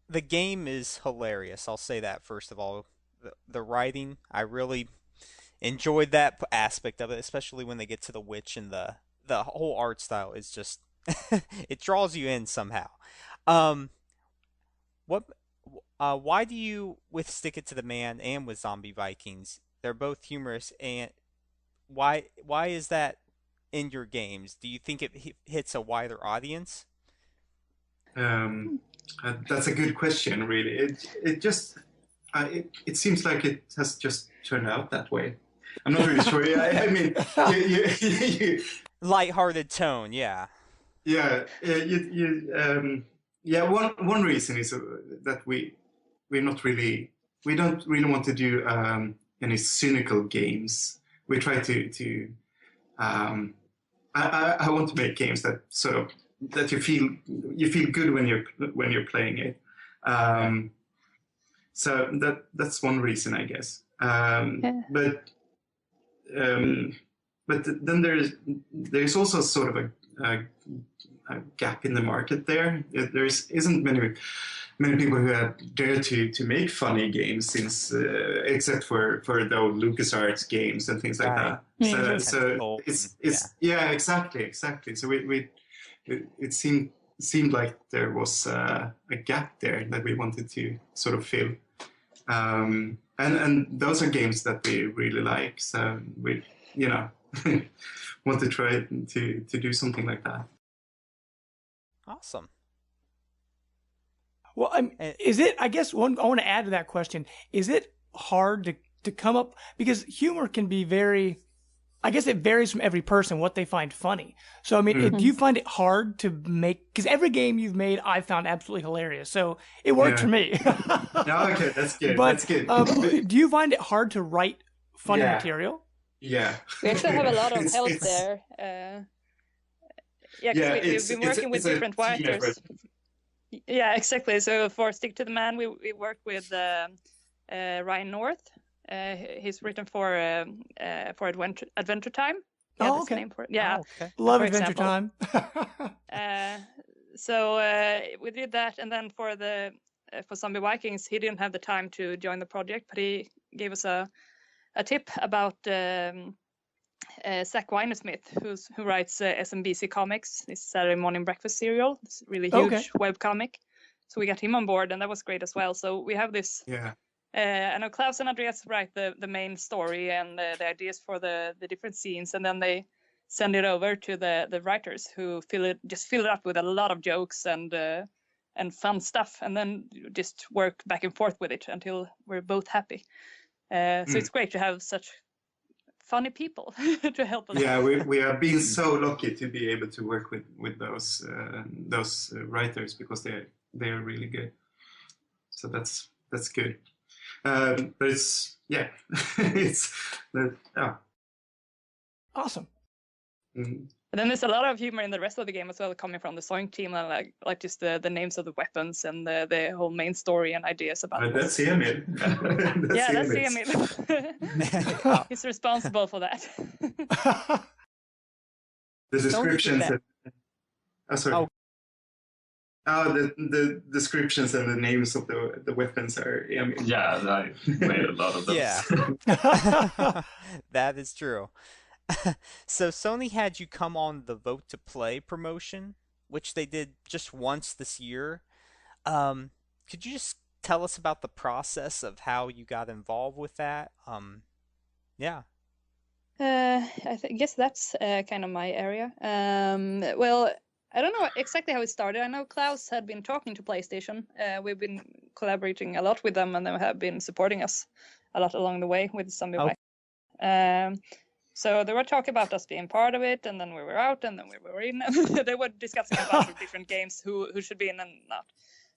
the game is hilarious. I'll say that first of all. The writing, I really enjoyed that aspect of it, especially when they get to the witch, and the whole art style is just it draws you in somehow. Why do you, with Stick It to the Man and with Zombie Vikings, they're both humorous, and why is that in your games? Do you think it hits a wider audience? That's a good question, really. It seems like it has just turned out that way. I'm not really sure. I mean, lighthearted tone, yeah. Yeah, One reason is that we don't really want to do any cynical games. We try to I want to make games that sort of that you feel good when you're playing it. So that's one reason, I guess. But then there's also sort of a gap in the market there. There isn't many people who have dared to make funny games since, except for the old LucasArts games and things like that. So it's exactly. So it seemed like there was a gap there that we wanted to sort of fill. And those are games that we really like. So we, want to try to do something like that. Awesome. Well, is it? I guess I want to add to that question. Is it hard to come up, because humor can be very? I guess it varies from every person what they find funny. So I mean, do you find it hard to make? Because every game you've made, I found absolutely hilarious. So it worked for me. Okay, that's good. But that's good. Do you find it hard to write funny material? Yeah. We actually have a lot of help there. We've been working with different writers. Yeah, exactly. So for Stick to the Man, we worked with Ryan North. He's written for Adventure Time. Yeah, that's the name for it. Yeah, love Adventure Time. So we did that, and then for Zombie Vikings, he didn't have the time to join the project, but he gave us a tip about Zach Weinersmith, who writes SMBC Comics, this Saturday morning breakfast serial. It's a really huge web comic. So we got him on board, and that was great as well. So we have this. Yeah. I know Klaus and Andreas write the main story and the ideas for the different scenes, and then they send it over to the writers who fill it up with a lot of jokes and fun stuff, and then just work back and forth with it until we're both happy. So it's great to have such funny people to help us. Yeah, we have been so lucky to be able to work with those writers, because they're really good. So that's good. But it's awesome. But then there's a lot of humor in the rest of the game as well, coming from the Zoink team, and like just the names of the weapons and the whole main story and ideas about it. That's Emil. That's Emil. He's responsible for that. The descriptions. The descriptions and the names of the weapons are Emil. Yeah, I made a lot of those. Yeah. That is true. So Sony had you come on the Vote to Play promotion, which they did just once this year. Could you just tell us about the process of how you got involved with that? Yeah. I guess that's kind of my area. Well, I don't know exactly how it started. I know Klaus had been talking to PlayStation. We've been collaborating a lot with them, and they have been supporting us a lot along the way with Zombie Viking. So they were talking about us being part of it, and then we were out, and then we were in. They were discussing a bunch of different games, who should be in and not.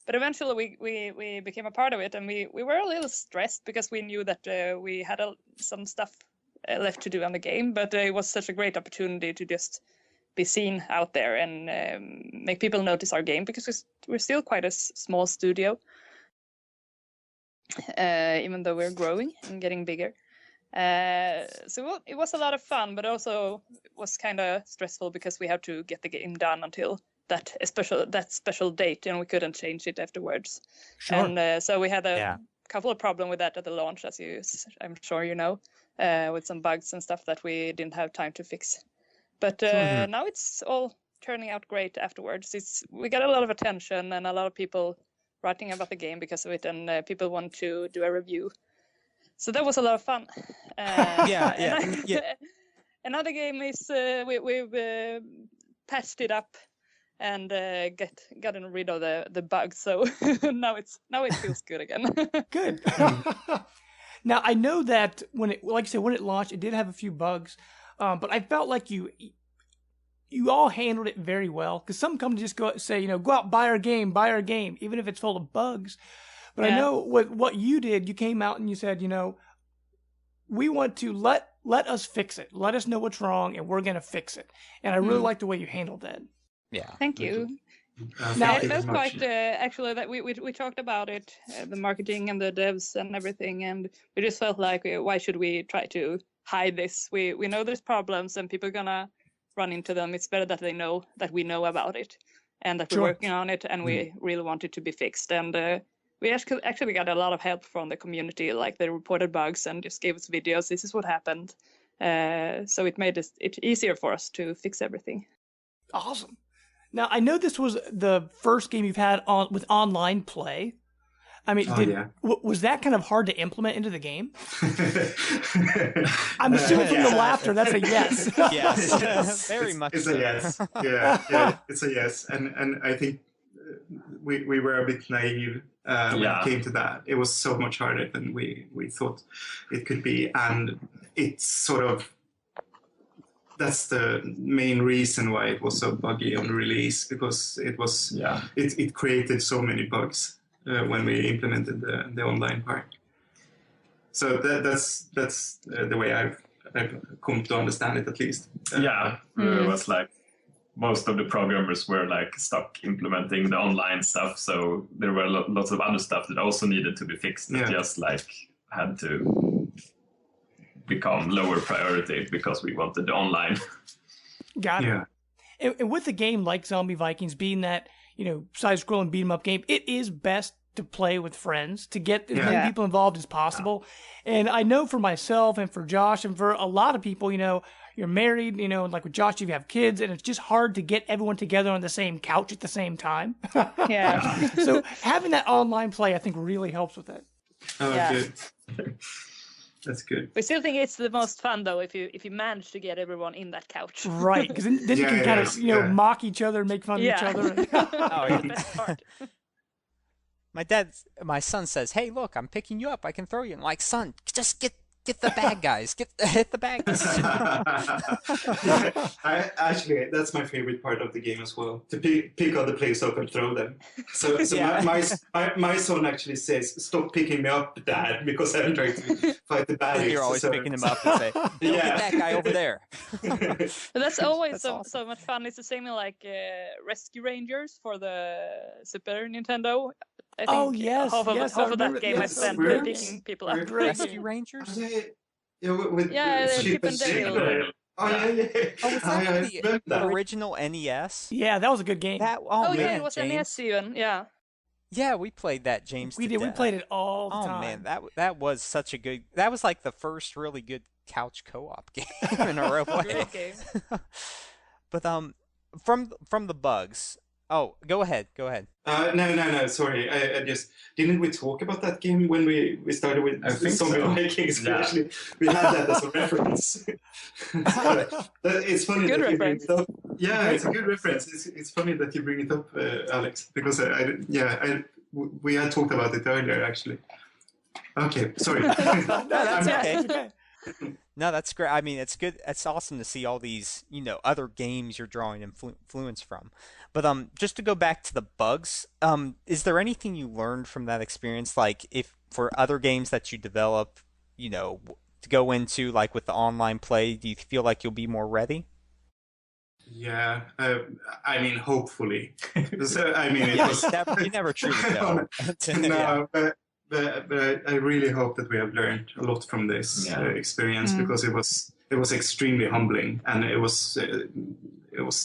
But eventually we became a part of it, and we were a little stressed because we knew that we had some stuff left to do on the game, but it was such a great opportunity to just be seen out there and make people notice our game, because we're still quite a small studio, even though we're growing and getting bigger. So it was a lot of fun, but also was kind of stressful because we had to get the game done until that special date, and we couldn't change it afterwards. Sure. And so we had a couple of problems with that at the launch, as I'm sure you know, with some bugs and stuff that we didn't have time to fix. But now it's all turning out great afterwards. We got a lot of attention and a lot of people writing about the game because of it, and people want to do a review. So that was a lot of fun. Another game is we've patched it up and gotten rid of the bugs. So now it feels good again. Good. Now I know that when it launched, it did have a few bugs, but I felt like you all handled it very well. Because some companies just go out, buy our game, even if it's full of bugs. But I know what you did. You came out and you said, we want to let us fix it. Let us know what's wrong, and we're going to fix it. And I really like the way you handled that. Yeah. Thank you. Now it felt quite actually that we talked about it, the marketing and the devs and everything, and we just felt like why should we try to hide this? We know there's problems and people are gonna run into them. It's better that they know that we know about it and that we're working on it, and we really want it to be fixed. And we actually got a lot of help from the community, like they reported bugs and just gave us videos. This is what happened. So it made it easier for us to fix everything. Awesome. Now, I know this was the first game you've had with online play. I mean, was that kind of hard to implement into the game? I'm assuming from the laughter, that's a yes. Yes, very much. It's a yes. Yeah, it's a yes. And I think we were a bit naive when it came to that. It was so much harder than we thought it could be, and it's sort of. That's the main reason why it was so buggy on release, because it created so many bugs when we implemented the online part. So that's the way I've come to understand it, at least. It was like most of the programmers were like stuck implementing the online stuff, so there were lots of other stuff that also needed to be fixed that just like had to become lower priority because we wanted the online. Got it. And with a game like Zombie Vikings being that, side-scrolling beat-em-up game, it is best to play with friends, to get as many people involved as possible. And I know for myself and for Josh and for a lot of people, you're married, like with Josh, you have kids, and it's just hard to get everyone together on the same couch at the same time. So having that online play, I think, really helps with it. Good. That's good. We still think it's the most fun, though, if you manage to get everyone in that couch. Right, because then you can kind of mock each other and make fun of each other. Best part. My son says, "Hey, look, I'm picking you up. I can throw you." I'm like, "Son, just Get the bad guys. Hit the bad guys. Actually, that's my favorite part of the game as well. To pick other players up and throw them. So my son actually says, "Stop picking me up, Dad," because I'm trying to fight the bad guys. You're always picking him up and say, "Get that guy over there." That's always so much fun. It's the same in like Rescue Rangers for the Super Nintendo. I think half of that game I spent picking people up. Rescue Rangers? Chip and Dale. Was that the original NES? Yeah, that was a good game. Yeah, it was NES even. Yeah. Yeah, we played that, James. We did. We played it all the time. Oh man, that was such a good. That was like the first really good couch co-op game in a real way. Great game. But from the bugs. Oh, go ahead. No. Sorry, I just didn't we talk about that game when we started with Zombie Vikings? Yeah. Actually, we had that as a reference. It's funny good that you bring reference. it up. Yeah, it's a good reference. It's funny that you bring it up, Alex, because we had talked about it earlier actually. Okay, sorry. That's okay. No, that's great. I mean, it's good. It's awesome to see all these, other games you're drawing influence from. But just to go back to the bugs, is there anything you learned from that experience? Like, if for other games that you develop, to go into, like with the online play, do you feel like you'll be more ready? Yeah, I mean, hopefully. So, I mean, you never truly know. No, but I really hope that we have learned a lot from this experience because it was extremely humbling and it was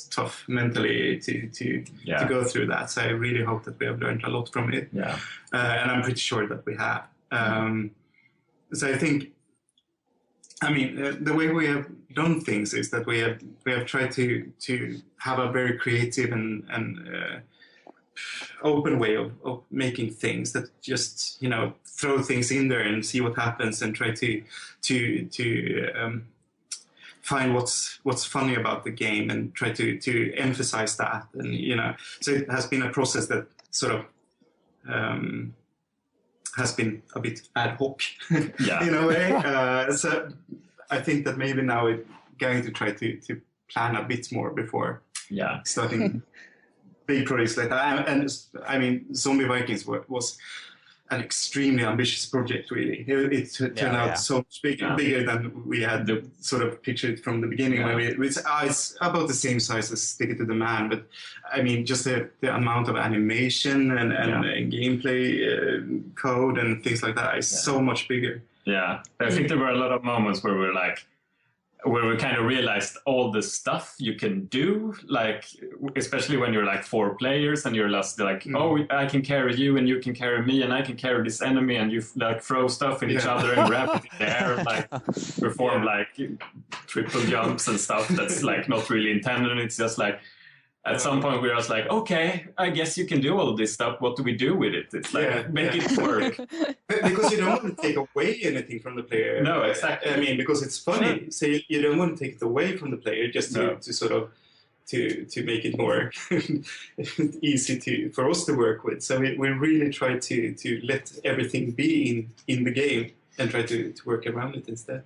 tough mentally to go through that. So I really hope that we have learned a lot from it. Yeah, and I'm pretty sure that we have. So I think, I mean, the way we have done things is that we have tried to have a very creative and open way of making things that just throw things in there and see what happens and try to find what's funny about the game and try to emphasize that, and so it has been a process that sort of has been a bit ad hoc in a way. So I think that maybe now we're going to try to plan a bit more before starting big projects like that. And I mean, Zombie Vikings was an extremely ambitious project, really. It turned out so much bigger than we had sort of pictured from the beginning. When it's about the same size as Stick It to the Man, but I mean, just the amount of animation and gameplay code and things like that is so much bigger. Yeah, I think there were a lot of moments where we kind of realized all the stuff you can do, like especially when you're like 4 players and you're just like, I can carry you and you can carry me and I can carry this enemy, and you like throw stuff in each other and grab it in the air and like perform like triple jumps and stuff that's like not really intended. And it's just like at some point we were just like, okay, I guess you can do all of this stuff. What do we do with it? It's like make it work. Because you don't want to take away anything from the player. No, exactly. I mean, because it's funny, so you don't want to take it away from the player just to sort of to make it more easy for us to work with. So we really try to let everything be in the game and try to work around it instead.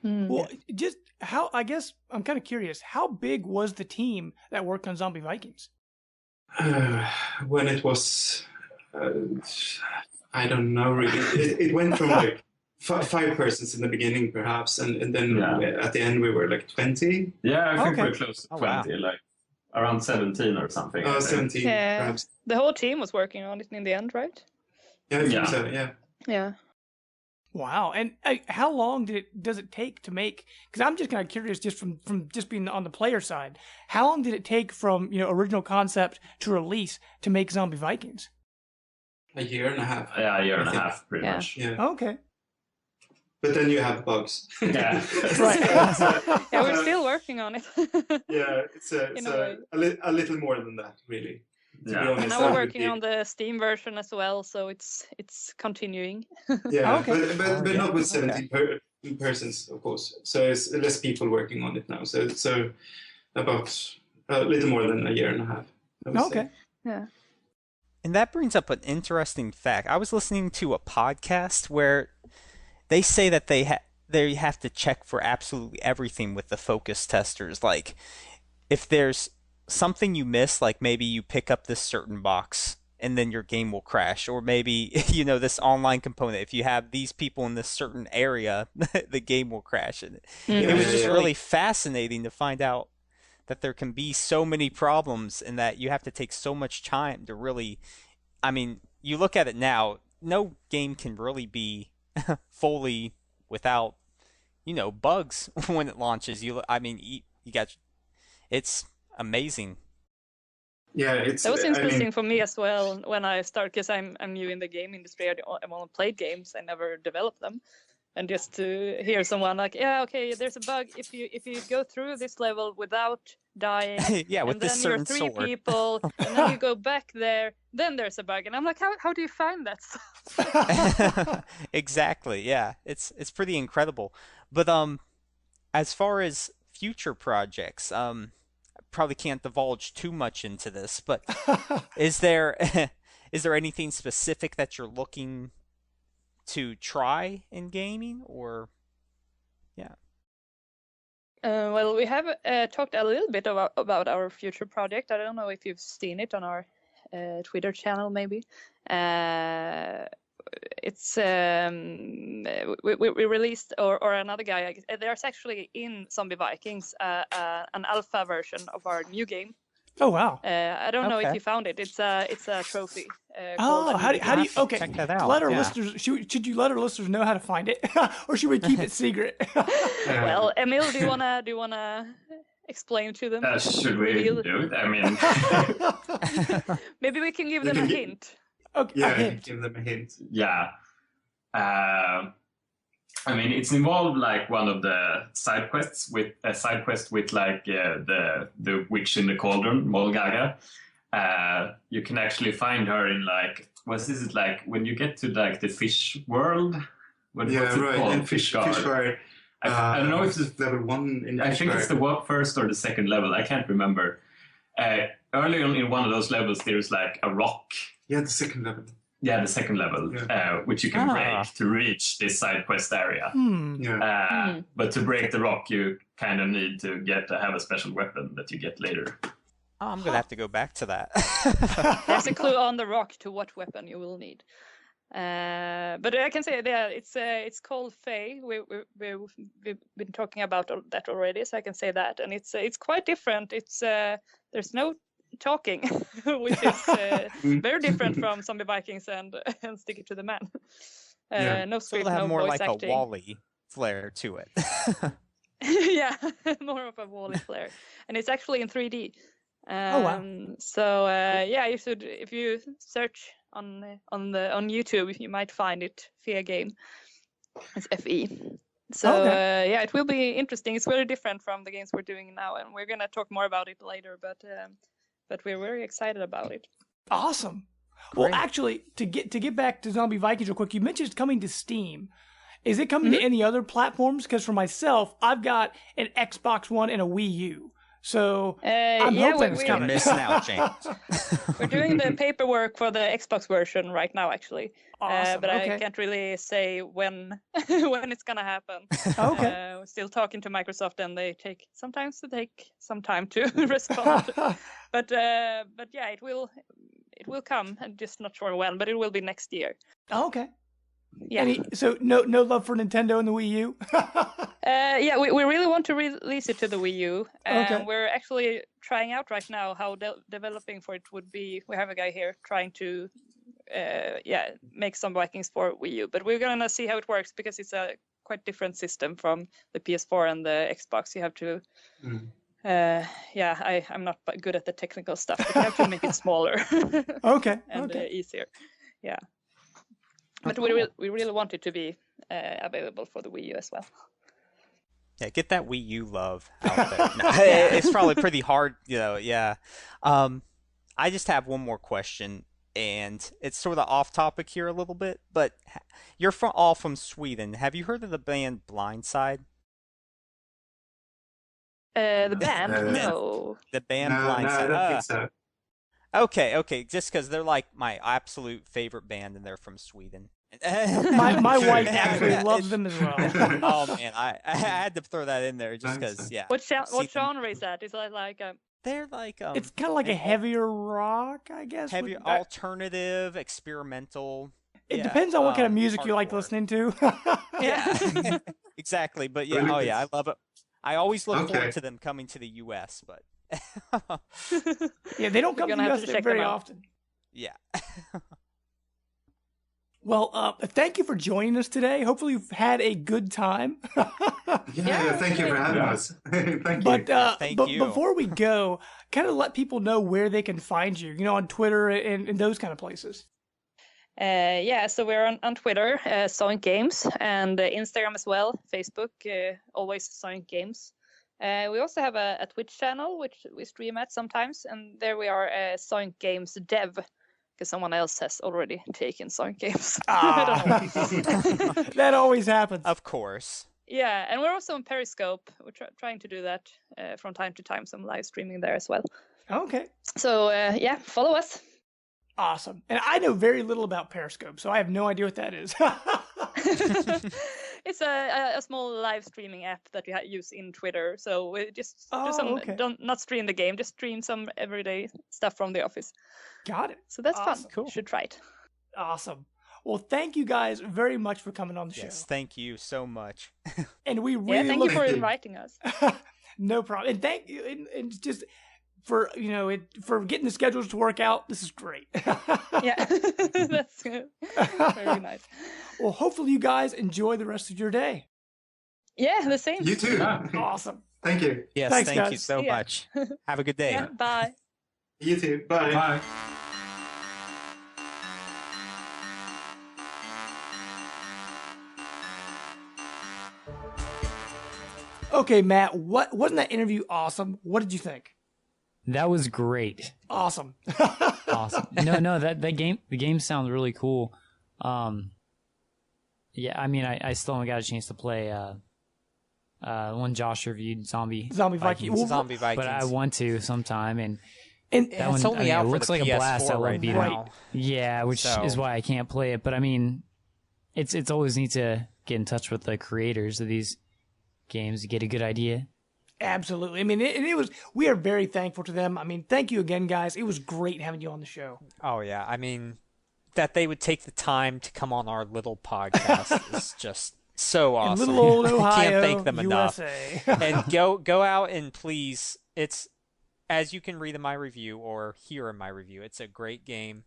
Well, just how, I guess I'm kind of curious, how big was the team that worked on Zombie Vikings? When it was, I don't know really. It went from like 5 persons in the beginning, perhaps, and then at the end we were like 20. Yeah, I think we're close to 20, like around 17 or something. 17, perhaps. The whole team was working on it in the end, right? Yeah, I think so, Yeah. Wow. And how long does it take to make, because I'm just kind of curious just from just being on the player side, how long did it take from, original concept to release to make Zombie Vikings? A year and a half. Yeah, a year and a half, pretty much. Yeah. Okay. But then you have bugs. Yeah. Right. Yeah, we're still working on it. Yeah, it's a little more than that, really. To be honest, and now we're working on the Steam version as well, so it's continuing. Yeah, but not with 17 persons, of course. So it's less people working on it now. So about a little more than a year and a half. Okay. Yeah. And that brings up an interesting fact. I was listening to a podcast where they say that they have to check for absolutely everything with the focus testers. Like, if there's something you miss, like maybe you pick up this certain box and then your game will crash, or maybe this online component, if you have these people in this certain area, the game will crash. And it was just really fascinating to find out that there can be so many problems and that you have to take so much time to really, I mean, you look at it now, no game can really be fully without, bugs when it launches. You got, it's amazing. Yeah, that was interesting for me as well when I started, because I'm new in the game industry. I've only played games, I never developed them. And just to hear someone like, yeah, okay, there's a bug if you go through this level without dying, yeah, with and this then certain you're 3 sword. people, and then you go back there, then there's a bug, and I'm like, how do you find that stuff? Exactly, yeah, it's pretty incredible. But as far as future projects, probably can't divulge too much into this, but is there anything specific that you're looking to try in gaming, or well, we have talked a little bit about our future project. I don't know if you've seen it on our Twitter channel, maybe. It's we released, or another guy, there's actually in Zombie Vikings an alpha version of our new game. Oh wow! I don't know if you found it. It's a trophy. How do you? Okay, check that out. Let our listeners. Should you let our listeners know how to find it, or should we keep it secret? Well, Emil, do you wanna explain to them? Should we do it? I mean, maybe we can give them a hint. Okay, yeah, give them a hint. Yeah. I mean, it's involved like one of the side quests with like the witch in the cauldron, Molgaga. You can actually find her in like, what is it, like when you get to like the fish world? What's it called? And fish world. I don't know if it's level 1. I think it's the first or the second level. I can't remember. Early on in one of those levels, there's like a rock. Yeah, the second level. Yeah, the second level, which you can break to reach this side quest area. But to break the rock, you kind of need to have a special weapon that you get later. Oh, I'm gonna have to go back to that. There's a clue on the rock to what weapon you will need. But I can say it's called Fae. We've been talking about that already, so I can say that, and it's quite different. It's there's no talking, which is very different from Zombie Vikings and Stick It to the Man. No script, no more voice like acting. a Wall-E flair to it. Yeah, more of a Wall-E flair, and it's actually in 3D. Oh wow! So you should, if you search on YouTube, you might find it. Fair Game. It's FE. So it will be interesting. It's very different from the games we're doing now, and we're gonna talk more about it later. But we're very excited about it. Awesome. Great. Well, actually, to get back to Zombie Vikings real quick, you mentioned it's coming to Steam. Is it coming to any other platforms? Because for myself, I've got an Xbox One and a Wii U. So I'm hoping it's coming. You're missing out, James. We're doing the paperwork for the Xbox version right now, actually. Awesome. But I can't really say when it's gonna happen. Okay. We're still talking to Microsoft, and they take some time to respond. But yeah, it will come. I'm just not sure when, but it will be next year. Okay. Yeah. So no love for Nintendo and the Wii U? Yeah, we really want to release it to the Wii U. Okay. We're actually trying out right now how developing for it would be. We have a guy here trying to make some Vikings for Wii U, but we're gonna see how it works because it's a quite different system from the PS4 and the Xbox. You have to I'm not good at the technical stuff, but you have to make it smaller. Okay. And easier. Yeah. But we really want it to be available for the Wii U as well. Yeah, get that Wii U love out there. It's probably pretty hard, yeah. I just have one more question, and it's sort of off topic here a little bit, but you're all from Sweden. Have you heard of the band Blindside? The band? No. The band No, Blindside. I don't think so. Okay, just because they're like my absolute favorite band, and they're from Sweden. My wife actually loves them as well. Oh man, I had to throw that in there just because. Yeah. What genre is that? Is that like a? They're like it's kind of like a heavier rock, I guess. Heavier alternative, experimental. It depends on what kind of music you like listening to. Yeah, exactly. But yeah, I love it. I always look forward to them coming to the U.S., but yeah, they don't come to the U.S. very often. Yeah. Well, thank you for joining us today. Hopefully you've had a good time. Yeah, thank you for having us. Thank you. Thank you. Before we go, kind of let people know where they can find you, on Twitter and those kind of places. So we're on Twitter, Zoink Games, and Instagram as well, Facebook, always Zoink Games. We also have a Twitch channel, which we stream at sometimes, and there we are, Zoink Games Dev, because someone else has already taken Zoink Games. That always happens. Of course. Yeah, and we're also on Periscope. We're trying to do that from time to time, some live streaming there as well. Okay. So, follow us. Awesome. And I know very little about Periscope, so I have no idea what that is. It's a small live streaming app that we use in Twitter. So we just do some, not stream the game, just stream some everyday stuff from the office. Got it. So that's awesome. Fun. Cool. You should try it. Awesome. Well, thank you guys very much for coming on the show. Yes, thank you so much. And we really thank you for inviting us. No problem. And thank you. And just for for getting the schedules to work out. This is great. Yeah, that's good. Very nice. Well, hopefully you guys enjoy the rest of your day. Yeah, the same. You too. Awesome. Thank you. Yes, thanks, thank guys. you so much. Have a good day. Yeah, bye. You too. Bye. Bye. Okay, Matt, wasn't that interview awesome? What did you think? That was great. Awesome. Awesome. No, the game sounds really cool. Yeah, I mean, I still haven't got a chance to play one Josh reviewed, Zombie Vikings. Zombie Vikings. But I want to sometime, and that one, only out it for looks the like PS4 a blast. I right love now. Yeah, which is why I can't play it. But I mean, it's always neat to get in touch with the creators of these games to get a good idea. Absolutely. I mean, it was. We are very thankful to them. I mean, thank you again, guys. It was great having you on the show. Oh yeah, I mean, that they would take the time to come on our little podcast is just so awesome. In little old Ohio, can't thank them USA. enough. And go out and please. It's, as you can read in my review or hear in my review, it's a great game.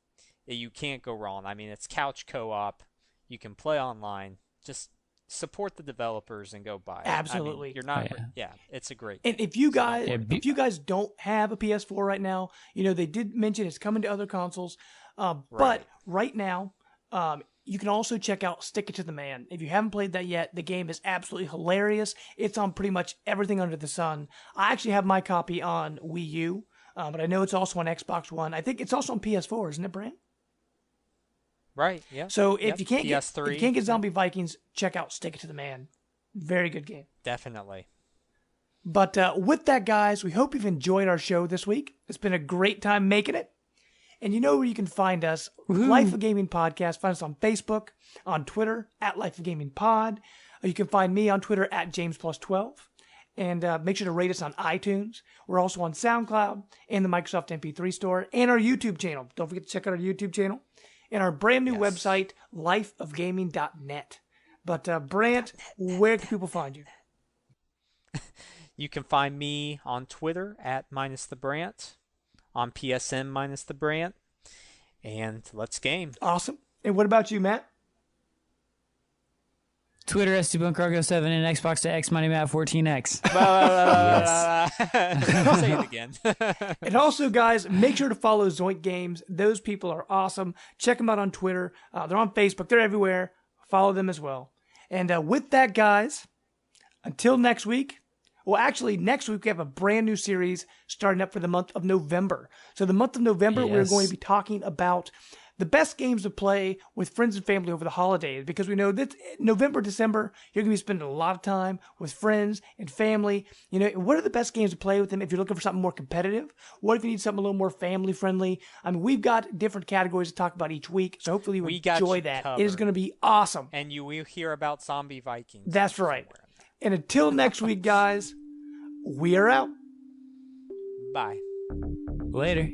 You can't go wrong. I mean, it's couch co-op. You can play online. Just support the developers and go buy it. Absolutely. I mean, you're not. Yeah, it's a great. And if you guys don't have a PS4 right now, they did mention it's coming to other consoles. But right now, you can also check out Stick It to the Man. If you haven't played that yet, the game is absolutely hilarious. It's on pretty much everything under the sun. I actually have my copy on Wii U, but I know it's also on Xbox One. I think it's also on PS4, isn't it, Brant? Right. Yeah. So if you can't PS3, get Zombie Vikings, check out Stick It to the Man. Very good game. Definitely. But with that, guys, we hope you've enjoyed our show this week. It's been a great time making it. And you know where you can find us. Woo-hoo. Life of Gaming Podcast. Find us on Facebook, on Twitter, at Life of Gaming Pod. You can find me on Twitter at JamesPlus12. And make sure to rate us on iTunes. We're also on SoundCloud and the Microsoft MP3 store and our YouTube channel. Don't forget to check out our YouTube channel. And our brand new website, lifeofgaming.net. But Brant, where can people find you? You can find me on Twitter at _thebrant, on PSN _thebrant, and let's game. Awesome. And what about you, Matt? Twitter S2BunkCargo7 and Xbox to X Money Matt 14X. Say it again. And also, guys, make sure to follow Zoink Games. Those people are awesome. Check them out on Twitter. They're on Facebook. They're everywhere. Follow them as well. And with that, guys, until next week. Well, actually, next week we have a brand new series starting up for the month of November. So the month of November, we're going to be talking about the best games to play with friends and family over the holidays, because we know that November, December, you're going to be spending a lot of time with friends and family. You know, what are the best games to play with them if you're looking for something more competitive? What if you need something a little more family friendly? I mean, we've got different categories to talk about each week, so hopefully you enjoy that. Covered. It is going to be awesome. And you will hear about zombie Vikings. That's right. And until next week, guys, we are out. Bye. Later.